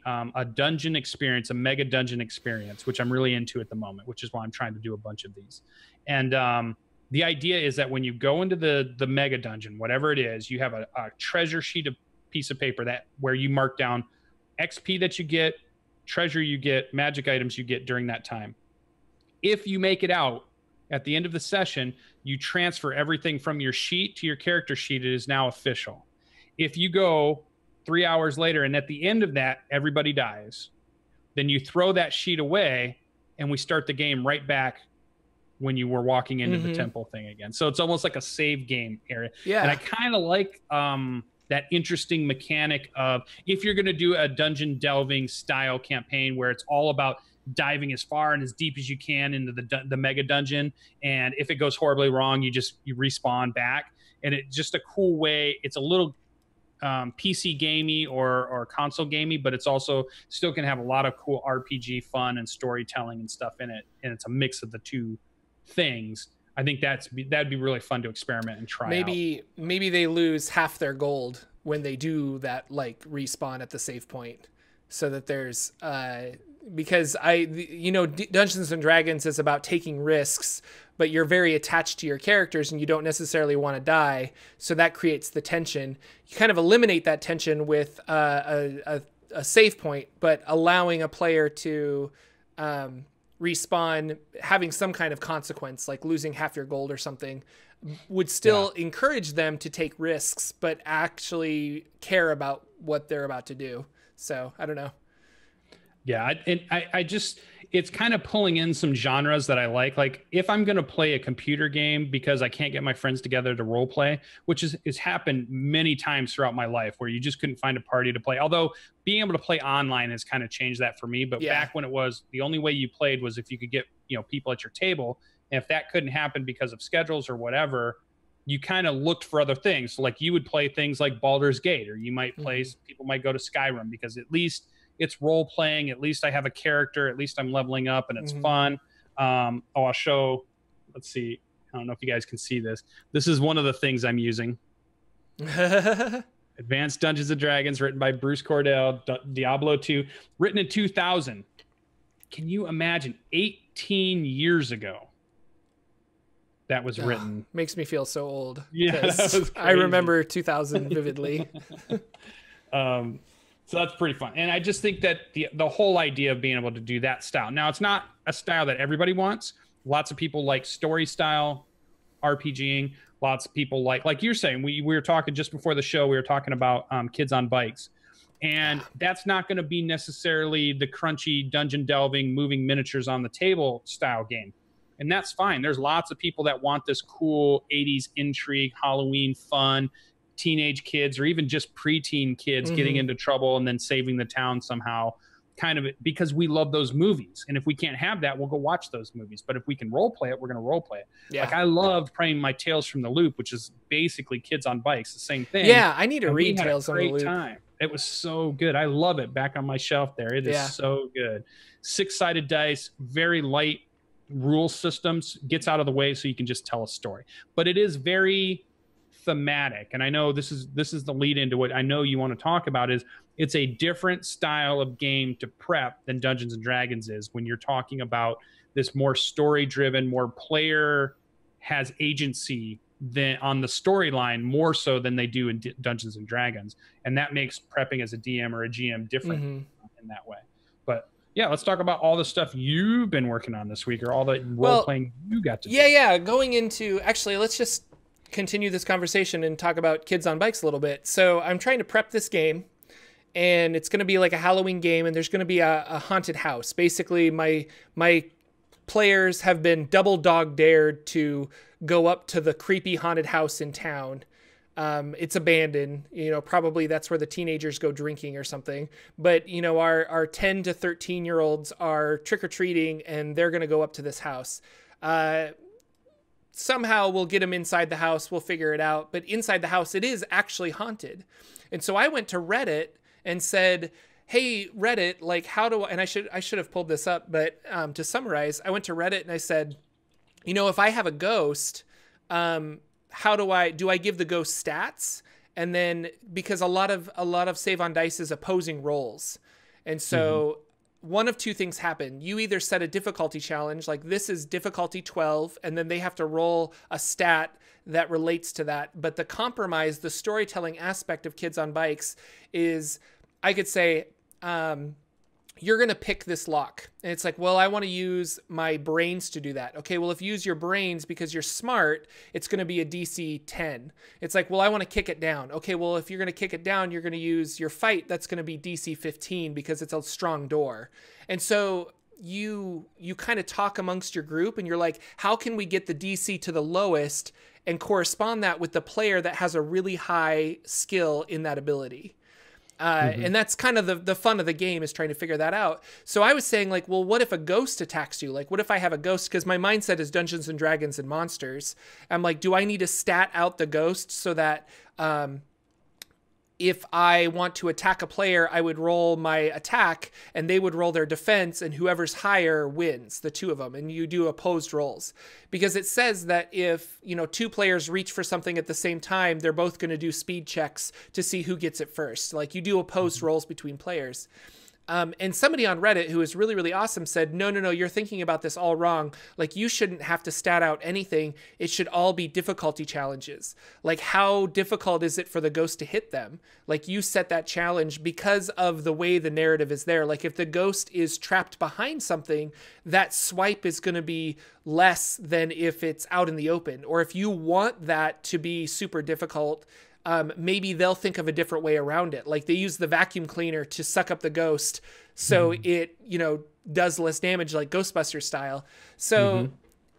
dungeon experience, a mega dungeon experience, which I'm really into at the moment, which is why I'm trying to do a bunch of these. And the idea is that when you go into the mega dungeon, whatever it is, you have a treasure sheet of piece of paper where you mark down XP that you get, treasure you get, magic items you get during that time. If you make it out at the end of the session, you transfer everything from your sheet to your character sheet. It is now official. If you go 3 hours later and at the end of that, everybody dies, then you throw that sheet away and we start the game right back when you were walking into the temple thing again. So it's almost like a save game area. Yeah. And I kind of like that interesting mechanic of if you're going to do a dungeon delving style campaign where it's all about diving as far and as deep as you can into the mega dungeon. And if it goes horribly wrong, you respawn back. And it's just a cool way. It's a little PC gamey or console gamey, but it's also still can have a lot of cool RPG fun and storytelling and stuff in it. And it's a mix of the two things. I think that'd be really fun to experiment and try out. Maybe they lose half their gold when they do that, like respawn at the save point, so that there's because Dungeons and Dragons is about taking risks, but you're very attached to your characters and you don't necessarily want to die. So that creates the tension. You kind of eliminate that tension with a save point, but allowing a player to respawn, having some kind of consequence, like losing half your gold or something, would still encourage them to take risks, but actually care about what they're about to do. So I don't know. Yeah, I just, it's kind of pulling in some genres that I like. Like if I'm going to play a computer game because I can't get my friends together to role play, which has happened many times throughout my life where you just couldn't find a party to play. Although being able to play online has kind of changed that for me. But back when it was the only way you played was if you could get, people at your table. And if that couldn't happen because of schedules or whatever, you kind of looked for other things. So like you would play things like Baldur's Gate, or you might play, people might go to Skyrim because at least it's role playing. At least I have a character. At least I'm leveling up and it's fun. I'll show, let's see. I don't know if you guys can see this. This is one of the things I'm using. Advanced Dungeons and Dragons, written by Bruce Cordell, Diablo 2, written in 2000. Can you imagine 18 years ago that was written? Makes me feel so old. Yeah, I remember 2000 vividly. So that's pretty fun. And I just think that the whole idea of being able to do that style. Now, it's not a style that everybody wants. Lots of people like story style RPGing. Lots of people like you're saying, we were talking just before the show, we were talking about kids on bikes. And that's not going to be necessarily the crunchy dungeon delving, moving miniatures on the table style game. And that's fine. There's lots of people that want this cool 80s intrigue, Halloween fun, teenage kids, or even just preteen kids getting into trouble and then saving the town somehow, kind of because we love those movies. And if we can't have that, we'll go watch those movies. But if we can role play it, we're going to role play it. Yeah. Like I loved playing my Tales from the Loop, which is basically kids on bikes, the same thing. Yeah, I need to read Tales from the Loop. Time. It was so good. I love it. Back on my shelf there. It is so good. 6-sided dice, very light rule systems, gets out of the way so you can just tell a story. But it is very thematic, and I know this is the lead into what I know you want to talk about. Is it's a different style of game to prep than Dungeons and Dragons is when you're talking about this more story driven, more player has agency than on the storyline, more so than they do in Dungeons and Dragons, and that makes prepping as a DM or a GM different in that way. But yeah, let's talk about all the stuff you've been working on this week, or all the role playing you got to do. Yeah, going into, actually, let's just continue this conversation and talk about kids on bikes a little bit. So I'm trying to prep this game, and it's going to be like a Halloween game, and there's going to be a haunted house. Basically, my players have been double dog dared to go up to the creepy haunted house in town. It's abandoned, probably that's where the teenagers go drinking or something. But, our 10 to 13-year-olds are trick-or-treating, and they're going to go up to this house. Somehow we'll get them inside the house. We'll figure it out. But inside the house, it is actually haunted. And so I went to Reddit and said, hey, Reddit, like, how do I, and I should have pulled this up, but to summarize, I went to Reddit and I said, if I have a ghost, how do I give the ghost stats? And then, because a lot of Save on Dice is opposing rolls. And so one of two things happen. You either set a difficulty challenge, like this is difficulty 12, and then they have to roll a stat that relates to that. But the compromise, the storytelling aspect of Kids on Bikes is, I could say, you're going to pick this lock. And it's like, well, I want to use my brains to do that. Okay, well, if you use your brains because you're smart, it's going to be a DC 10. It's like, well, I want to kick it down. Okay, well, if you're going to kick it down, you're going to use your fight. That's going to be DC 15 because it's a strong door. And so you kind of talk amongst your group and you're like, how can we get the DC to the lowest and correspond that with the player that has a really high skill in that ability? And that's kind of the fun of the game, is trying to figure that out. So I was saying, like, well, what if a ghost attacks you? Like, what if I have a ghost? Because my mindset is Dungeons and Dragons and monsters. I'm like, do I need to stat out the ghost so that if I want to attack a player, I would roll my attack and they would roll their defense, and whoever's higher wins, the two of them, and you do opposed rolls. Because it says that if, two players reach for something at the same time, they're both going to do speed checks to see who gets it first. Like, you do opposed rolls between players. And somebody on Reddit who is really, really awesome said, no, you're thinking about this all wrong. Like, you shouldn't have to stat out anything. It should all be difficulty challenges. Like, how difficult is it for the ghost to hit them? Like, you set that challenge because of the way the narrative is there. Like, if the ghost is trapped behind something, that swipe is going to be less than if it's out in the open. Or if you want that to be super difficult, maybe they'll think of a different way around it. Like, they use the vacuum cleaner to suck up the ghost so it, does less damage, like Ghostbusters style. So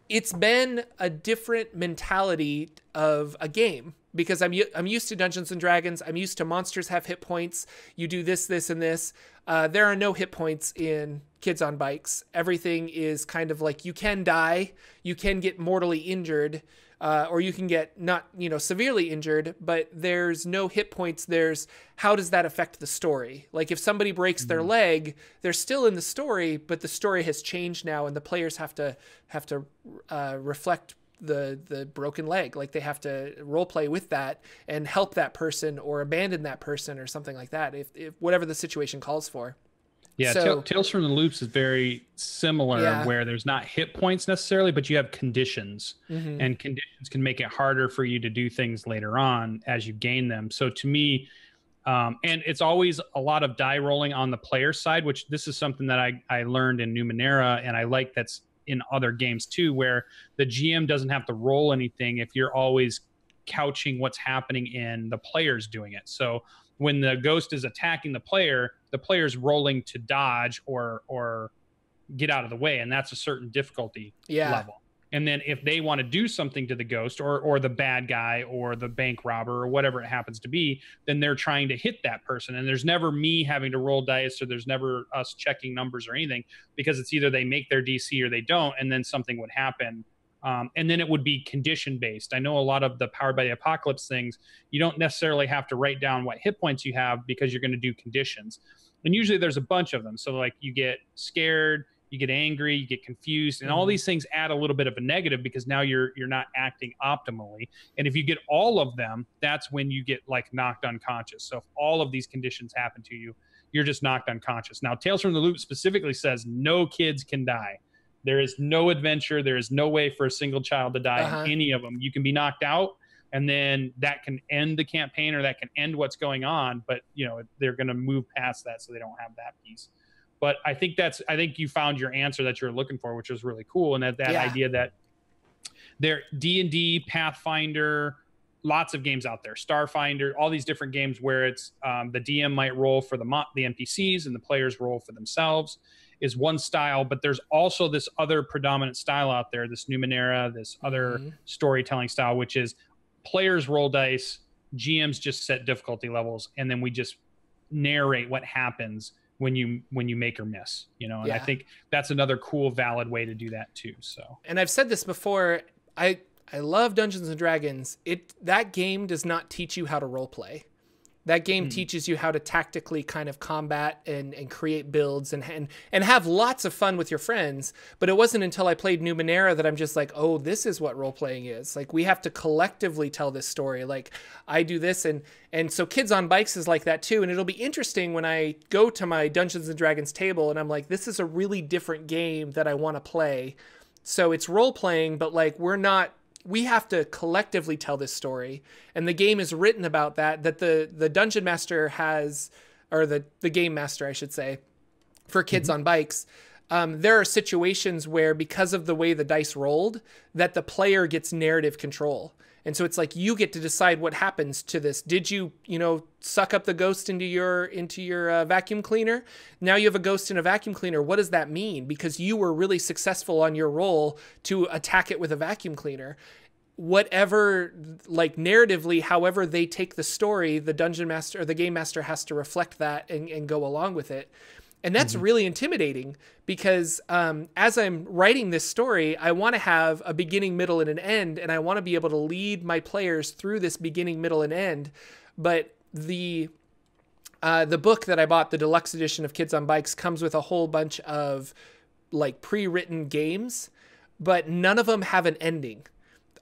it's been a different mentality of a game, because I'm used to Dungeons and Dragons. I'm used to monsters have hit points. You do this, this, and this. There are no hit points in Kids on Bikes. Everything is kind of like, you can die, you can get mortally injured, or you can get not, severely injured, but there's no hit points. There's, how does that affect the story? Like, if somebody breaks their leg, they're still in the story, but the story has changed now, and the players have to reflect the broken leg. Like, they have to role play with that and help that person or abandon that person or something like that, if whatever the situation calls for. Yeah, so, Tales from the Loops is very similar, where there's not hit points necessarily, but you have conditions, and conditions can make it harder for you to do things later on as you gain them. So to me, and it's always a lot of die rolling on the player side, which this is something that I learned in Numenera, and I like that's in other games too, where the GM doesn't have to roll anything if you're always couching what's happening in the players doing it. So when the ghost is attacking the player's rolling to dodge or get out of the way, and that's a certain difficulty level. And then if they want to do something to the ghost or the bad guy or the bank robber or whatever it happens to be, then they're trying to hit that person. And there's never me having to roll dice, or there's never us checking numbers or anything, because it's either they make their DC or they don't, and then something would happen. And then it would be condition based. I know a lot of the Powered by the Apocalypse things, you don't necessarily have to write down what hit points you have, because you're going to do conditions. And usually there's a bunch of them. So like, you get scared, you get angry, you get confused, and all these things add a little bit of a negative, because now you're not acting optimally. And if you get all of them, that's when you get like knocked unconscious. So if all of these conditions happen to you, you're just knocked unconscious. Now, Tales from the Loop specifically says no kids can die. There is no adventure. There is no way for a single child to die in any of them. You can be knocked out, and then that can end the campaign, or that can end what's going on. But, they're going to move past that, so they don't have that piece. But I think you found your answer that you're looking for, which is really cool. And that idea that they're D&D, Pathfinder, lots of games out there, Starfinder, all these different games where it's the DM might roll for the NPCs and the players roll for themselves is one style, but there's also this other predominant style out there, this Numenera, this other storytelling style, which is players roll dice, GMs just set difficulty levels, and then we just narrate what happens when you make or miss, you know. And I think that's another cool, valid way to do that too. So, and I've said this before, I love Dungeons and Dragons. That game does not teach you how to role play. That game teaches you how to tactically kind of combat and create builds and have lots of fun with your friends. But it wasn't until I played Numenera that I'm just like, oh, this is what role playing is. Like, we have to collectively tell this story. Like, I do this. And so Kids on Bikes is like that too. And it'll be interesting when I go to my Dungeons and Dragons table and I'm like, this is a really different game that I want to play. So it's role playing, but like, we have to collectively tell this story. And the game is written about that the dungeon master has, or the game master, I should say, for Kids on Bikes. There are situations where, because of the way the dice rolled, that the player gets narrative control. And so it's like, you get to decide what happens to this. Did you suck up the ghost into your vacuum cleaner? Now you have a ghost in a vacuum cleaner. What does that mean? Because you were really successful on your roll to attack it with a vacuum cleaner. Whatever, like, narratively, however they take the story, the dungeon master or the game master has to reflect that and go along with it. And that's really intimidating because as I'm writing this story, I want to have a beginning, middle, and an end. And I want to be able to lead my players through this beginning, middle, and end. But the book that I bought, the deluxe edition of Kids on Bikes, comes with a whole bunch of like pre-written games, but none of them have an ending.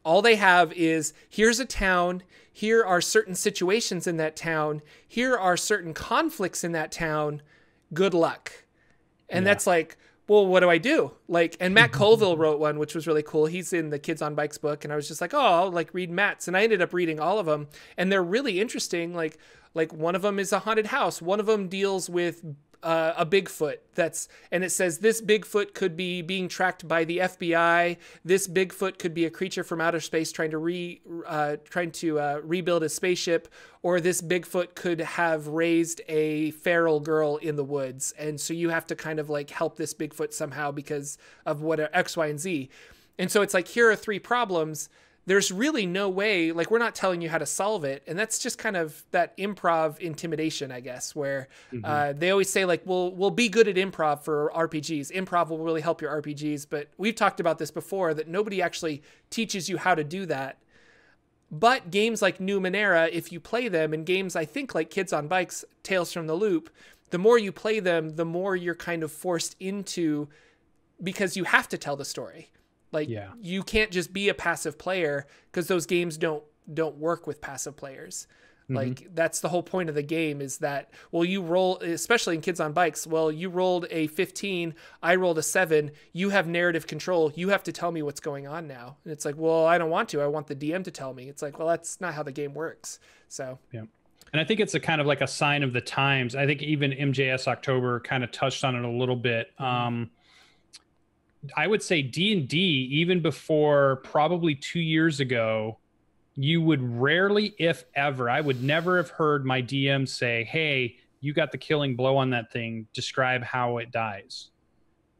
All they have is, here's a town, here are certain situations in that town, here are certain conflicts in that town, good luck. And that's like, well, what do I do? Like, and Matt Colville wrote one, which was really cool. He's in the Kids on Bikes book. And I was just like, oh, I'll like read Matt's. And I ended up reading all of them. And they're really interesting. Like one of them is a haunted house. One of them deals with a Bigfoot and it says this Bigfoot could be being tracked by the FBI. This Bigfoot could be a creature from outer space trying to rebuild a spaceship, or this Bigfoot could have raised a feral girl in the woods. And so you have to kind of like help this Bigfoot somehow because of what X, Y, and Z. And so it's like, here are 3 problems. There's really no way, like, we're not telling you how to solve it. And that's just kind of that improv intimidation, I guess, where they always say, like, we'll be good at improv for RPGs. Improv will really help your RPGs. But we've talked about this before, that nobody actually teaches you how to do that. But games like Numenera, if you play them, and games, I think, like Kids on Bikes, Tales from the Loop, the more you play them, the more you're kind of forced into, because you have to tell the story. Like, you can't just be a passive player, because those games don't work with passive players. Like, that's the whole point of the game, is that, well, you roll, especially in Kids on Bikes, well, you rolled a 15, I rolled a 7, you have narrative control, you have to tell me what's going on now. And it's like, well, I don't want to, I want the DM to tell me. It's like, well, that's not how the game works. So and I think it's a kind of like a sign of the times. I think even MJS October kind of touched on it a little bit. I would say D&D, even before probably 2 years ago, you would rarely, if ever, I would never have heard my DM say, hey, you got the killing blow on that thing, describe how it dies.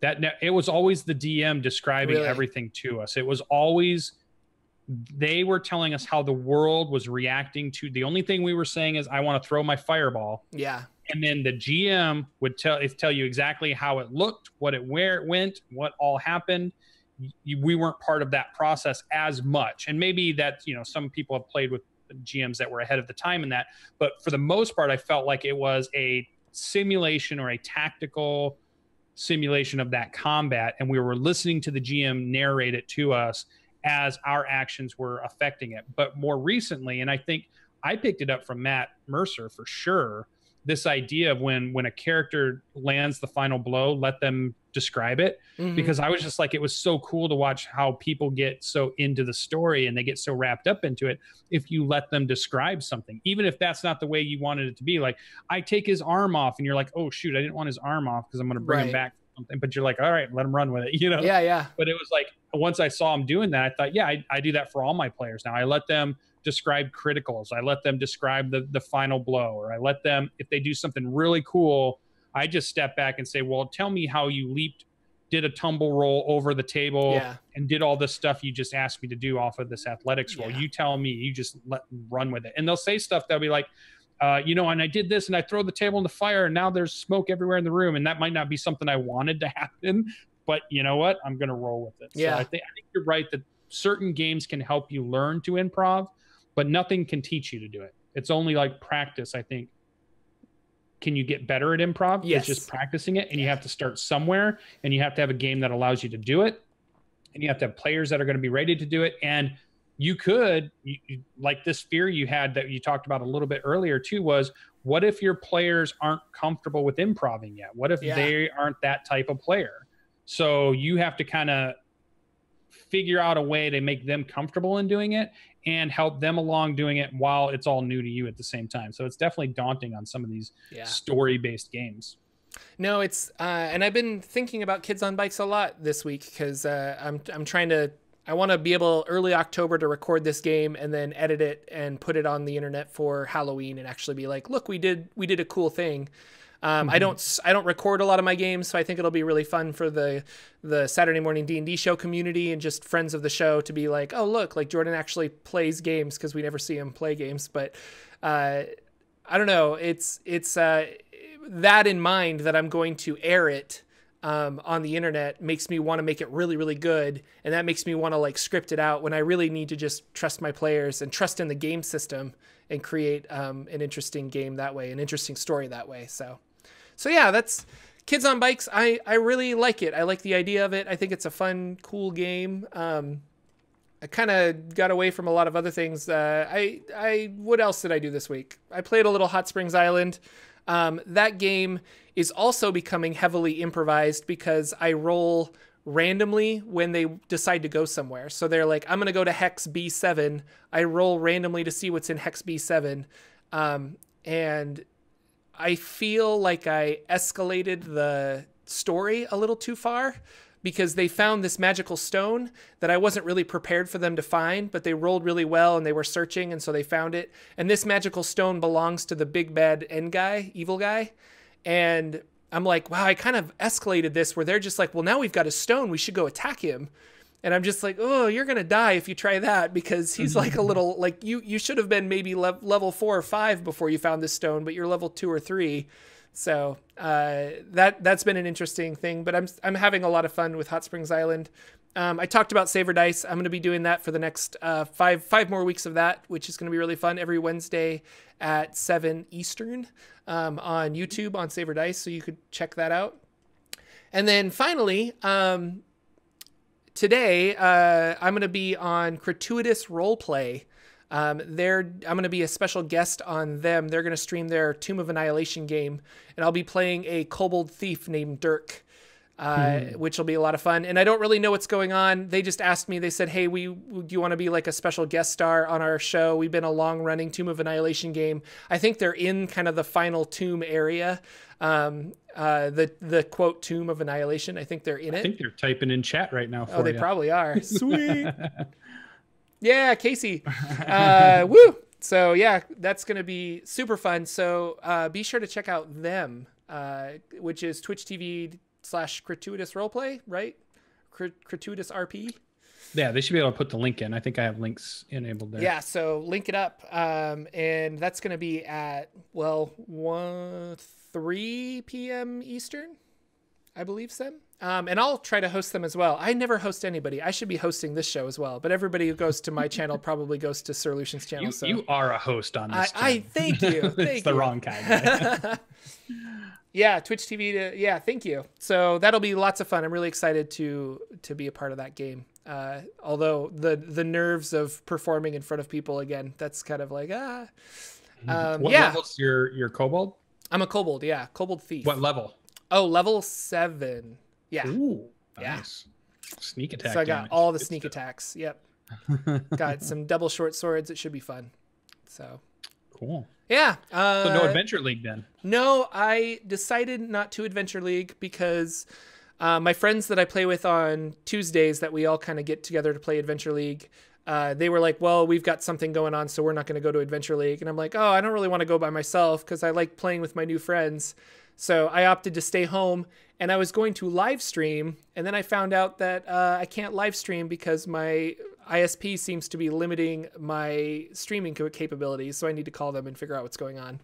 It was always the DM describing everything to us. It was always, they were telling us how the world was reacting to, the only thing we were saying is, I want to throw my fireball. Yeah. And then the GM would tell you exactly how it looked, where it went, what all happened. We weren't part of that process as much. And maybe that, some people have played with GMs that were ahead of the time in that. But for the most part, I felt like it was a simulation or a tactical simulation of that combat. And we were listening to the GM narrate it to us as our actions were affecting it. But more recently, and I think I picked it up from Matt Mercer for sure, this idea of when a character lands the final blow, let them describe it. Because I was just like, it was so cool to watch how people get so into the story and they get so wrapped up into it. If you let them describe something, even if that's not the way you wanted it to be, like, I take his arm off and you're like, oh shoot, I didn't want his arm off because I'm going to bring him back something, but you're like, all right, let them run with it, you know? Yeah, yeah. But it was like, once I saw them doing that, I thought, yeah, I do that for all my players now. I let them describe criticals. I let them describe the final blow, or I let them, if they do something really cool, I just step back and say, well, tell me how you leaped, did a tumble roll over the table, and did all this stuff you just asked me to do off of this athletics roll. You tell me, you just let them run with it. And they'll say stuff that'll be like, you know, and I did this and I throw the table in the fire and now there's smoke everywhere in the room. And that might not be something I wanted to happen, but you know what? I'm going to roll with it. So I think you're right that certain games can help you learn to improv, but nothing can teach you to do it. It's only like practice, I think. Can you get better at improv? Yes. It's just practicing it, and you have to start somewhere, and you have to have a game that allows you to do it, and you have to have players that are going to be ready to do it. And you could, like this fear you had that you talked about a little bit earlier too, was what if your players aren't comfortable with improving yet? What if they aren't that type of player? So you have to kind of figure out a way to make them comfortable in doing it and help them along doing it while it's all new to you at the same time. So it's definitely daunting on some of these story-based games. No, it's and I've been thinking about Kids on Bikes a lot this week because I'm trying to, I want to be able early October to record this game and then edit it and put it on the internet for Halloween and actually be like, look, we did a cool thing. I don't record a lot of my games, so I think it'll be really fun for the Saturday morning D&D show community and just friends of the show to be like, oh, look, like Jordan actually plays games, because we never see him play games. But I don't know. It's that in mind that I'm going to air it on the internet makes me want to make it really, really good. And that makes me want to like script it out when I really need to just trust my players and trust in the game system and create an interesting game that way, an interesting story that way. So yeah, that's Kids on Bikes. I really like it. I like the idea of it. I think it's a fun, cool game. I kind of got away from a lot of other things. What else did I do this week? I played a little Hot Springs Island. That game is also becoming heavily improvised because I roll randomly when they decide to go somewhere. So they're like, I'm going to go to hex B7. I roll randomly to see what's in hex B7. And I feel like I escalated the story a little too far because they found this magical stone that I wasn't really prepared for them to find, but they rolled really well and they were searching, and so they found it. And this magical stone belongs to the big bad end guy, evil guy. And I'm like, wow, I kind of escalated this where they're just like, well, now we've got a stone, we should go attack him. And I'm just like, oh, you're going to die if you try that, because he's like a little, like you should have been maybe level 4 or 5 before you found this stone, but you're level 2 or 3. So that's been an interesting thing, but I'm having a lot of fun with Hot Springs Island. I talked about Saver Dice. I'm going to be doing that for the next five more weeks of that, which is going to be really fun every Wednesday at 7 Eastern on YouTube on Saver Dice. So you could check that out. And then finally, today, I'm going to be on Gratuitous Roleplay. I'm going to be a special guest on them. They're going to stream their Tomb of Annihilation game, and I'll be playing a kobold thief named Dirk, which will be a lot of fun. And I don't really know what's going on. They just asked me, they said, hey, do you want to be like a special guest star on our show? We've been a long running Tomb of Annihilation game. I think they're in kind of the final tomb area. The quote Tomb of Annihilation. I think they're in it. I think they're typing in chat right now for you. Oh, they probably are. Sweet. Yeah, Casey. Woo. So yeah, that's going to be super fun. So be sure to check out them, which is Twitch TV/Gratuitous Roleplay, right? Gratuitous RP. Yeah, they should be able to put the link in. I think I have links enabled there. Yeah, so link it up. And that's going to be at, 3 p.m. Eastern, I believe, Sam. And I'll try to host them as well. I never host anybody. I should be hosting this show as well. But everybody who goes to my channel probably goes to Sir Lucian's channel. You are a host on this channel. I thank you. It's the wrong kind. Yeah, Twitch TV. Thank you. So that'll be lots of fun. I'm really excited to be a part of that game. Although the nerves of performing in front of people again, that's kind of like What level's your kobold? I'm a kobold. Yeah, kobold thief. What level? Oh, level 7. Yeah. Ooh, nice. Sneak attack. So I got all the sneak attacks. Yep. Got some double short swords. It should be fun. So cool. Yeah. So no Adventure League then? No, I decided not to Adventure League because My friends that I play with on Tuesdays that we all kind of get together to play Adventure League, they were like, well, we've got something going on, so we're not going to go to Adventure League. And I'm like, oh, I don't really want to go by myself because I like playing with my new friends. So I opted to stay home, and I was going to live stream. And then I found out that I can't live stream because my ISP seems to be limiting my streaming capabilities. So I need to call them and figure out what's going on,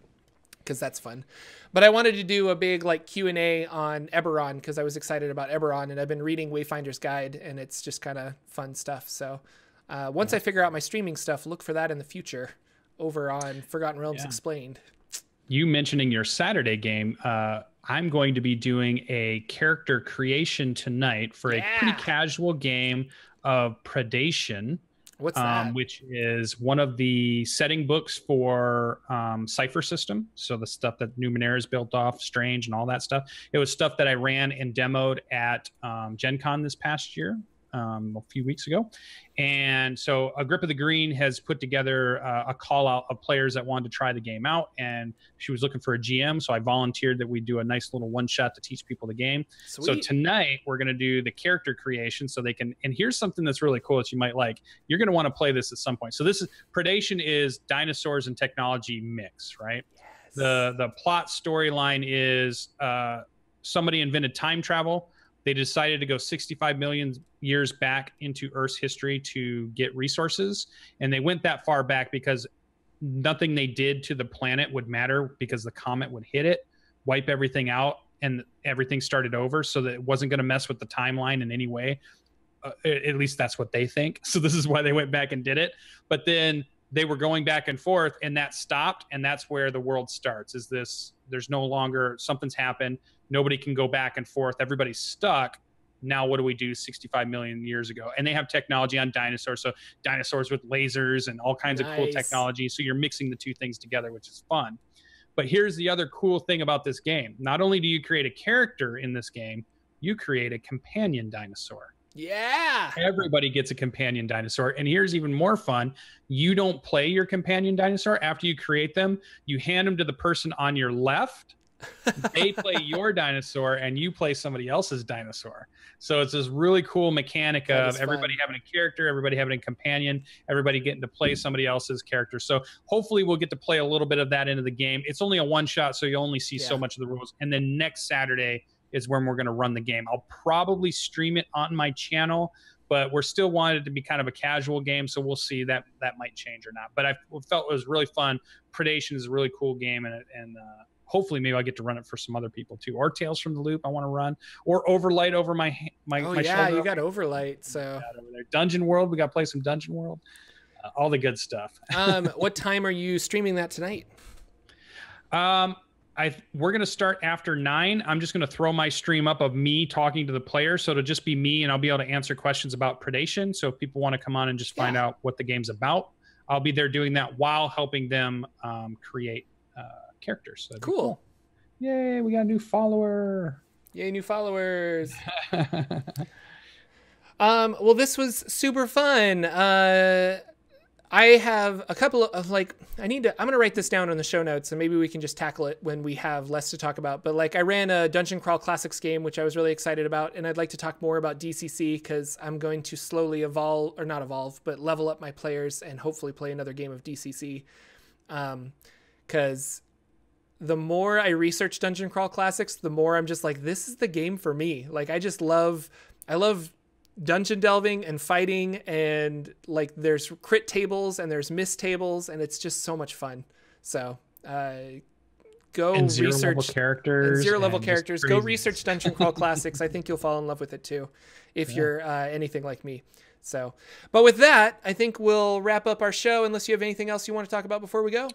because that's fun. But I wanted to do a big like Q&A on Eberron because I was excited about Eberron, and I've been reading Wayfinder's Guide, and it's just kind of fun stuff. So once I figure out my streaming stuff, look for that in the future over on Forgotten Realms Explained. You mentioning your Saturday game, I'm going to be doing a character creation tonight for a pretty casual game of Predation. What's that? Which is one of the setting books for Cypher System. So the stuff that Numenera is built off, Strange and all that stuff. It was stuff that I ran and demoed at Gen Con this past year, a few weeks ago. And so Agrippa the Green has put together a call out of players that wanted to try the game out, and she was looking for a GM. So I volunteered that we do a nice little one shot to teach people the game. Sweet. So tonight we're going to do the character creation so they can, and here's something that's really cool that you might like. You're going to want to play this at some point. So this is Predation is dinosaurs and technology mix, right? Yes. The plot storyline is somebody invented time travel. They decided to go 65 million years back into Earth's history to get resources. And they went that far back because nothing they did to the planet would matter, because the comet would hit it, wipe everything out, and everything started over. So that it wasn't going to mess with the timeline in any way. At least that's what they think. So this is why they went back and did it. But then they were going back and forth, and that stopped. And that's where the world starts, is this, there's no longer, something's happened. Nobody can go back and forth. Everybody's stuck. Now what do we do 65 million years ago? And they have technology on dinosaurs. So dinosaurs with lasers and all kinds of cool technology. So you're mixing the two things together, which is fun. But here's the other cool thing about this game. Not only do you create a character in this game, you create a companion dinosaur. Yeah. Everybody gets a companion dinosaur. And here's even more fun. You don't play your companion dinosaur. After you create them, you hand them to the person on your left. They play your dinosaur and you play somebody else's dinosaur. So it's this really cool mechanic of everybody having a character, everybody having a companion, everybody getting to play somebody else's character. So hopefully we'll get to play a little bit of that into the game. It's only a one shot, so you only see so much of the rules. And then next Saturday is when we're going to run the game. I'll probably stream it on my channel, but we're still wanted to be kind of a casual game. So we'll see, that might change or not. But I felt it was really fun. Predation is a really cool game, and hopefully maybe I'll get to run it for some other people too. Or Tales from the Loop I want to run. Or Overlight over my shoulder. You got Overlight. So Dungeon World, we got to play some Dungeon World. All the good stuff. What time are you streaming that tonight? We're going to start after 9. I'm just going to throw my stream up of me talking to the players. So it'll just be me, and I'll be able to answer questions about Predation. So if people want to come on and just find out what the game's about, I'll be there doing that while helping them create characters. So cool. Yay, we got a new follower. Yay, new followers. Well, this was super fun. I have a couple of I'm going to write this down in the show notes, and maybe we can just tackle it when we have less to talk about. But I ran a Dungeon Crawl Classics game, which I was really excited about. And I'd like to talk more about DCC because I'm going to slowly level up my players and hopefully play another game of DCC. Because the more I research Dungeon Crawl Classics, the more I'm just like, this is the game for me. I love dungeon delving and fighting, and there's crit tables and there's miss tables, and it's just so much fun. So go research zero level characters. Go research Dungeon Crawl Classics. I think you'll fall in love with it too, if you're anything like me. So, but with that, I think we'll wrap up our show unless you have anything else you want to talk about before we go.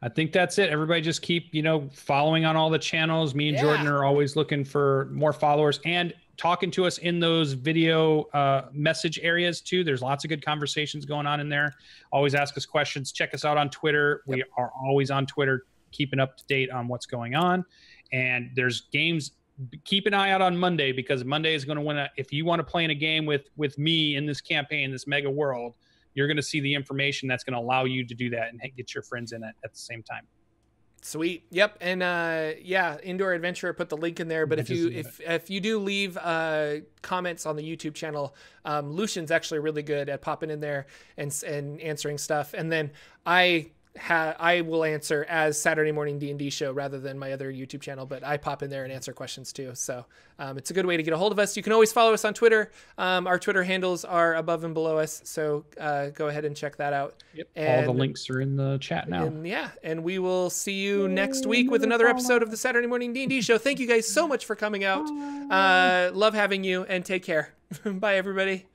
I think that's it. Everybody just keep, following on all the channels. Me and Jordan are always looking for more followers and talking to us in those video message areas too. There's lots of good conversations going on in there. Always ask us questions. Check us out on Twitter. We are always on Twitter, keeping up to date on what's going on. And there's games. Keep an eye out on Monday, because Monday is going to win. If you want to play in a game with me in this campaign, this mega world, you're going to see the information that's going to allow you to do that and get your friends in it at the same time. Sweet. Yep. And yeah, Indoor Adventure, put the link in there. But if you do leave comments on the YouTube channel, Lucian's actually really good at popping in there and answering stuff. And then I will answer as Saturday Morning D&D Show rather than my other YouTube channel, but I pop in there and answer questions too. So it's a good way to get a hold of us. You can always follow us on Twitter. Our Twitter handles are above and below us. So go ahead and check that out. Yep. And all the links are in the chat now. And we will see you next week with another episode of the Saturday Morning D&D Show. Thank you guys so much for coming out. Love having you, and take care. Bye, everybody.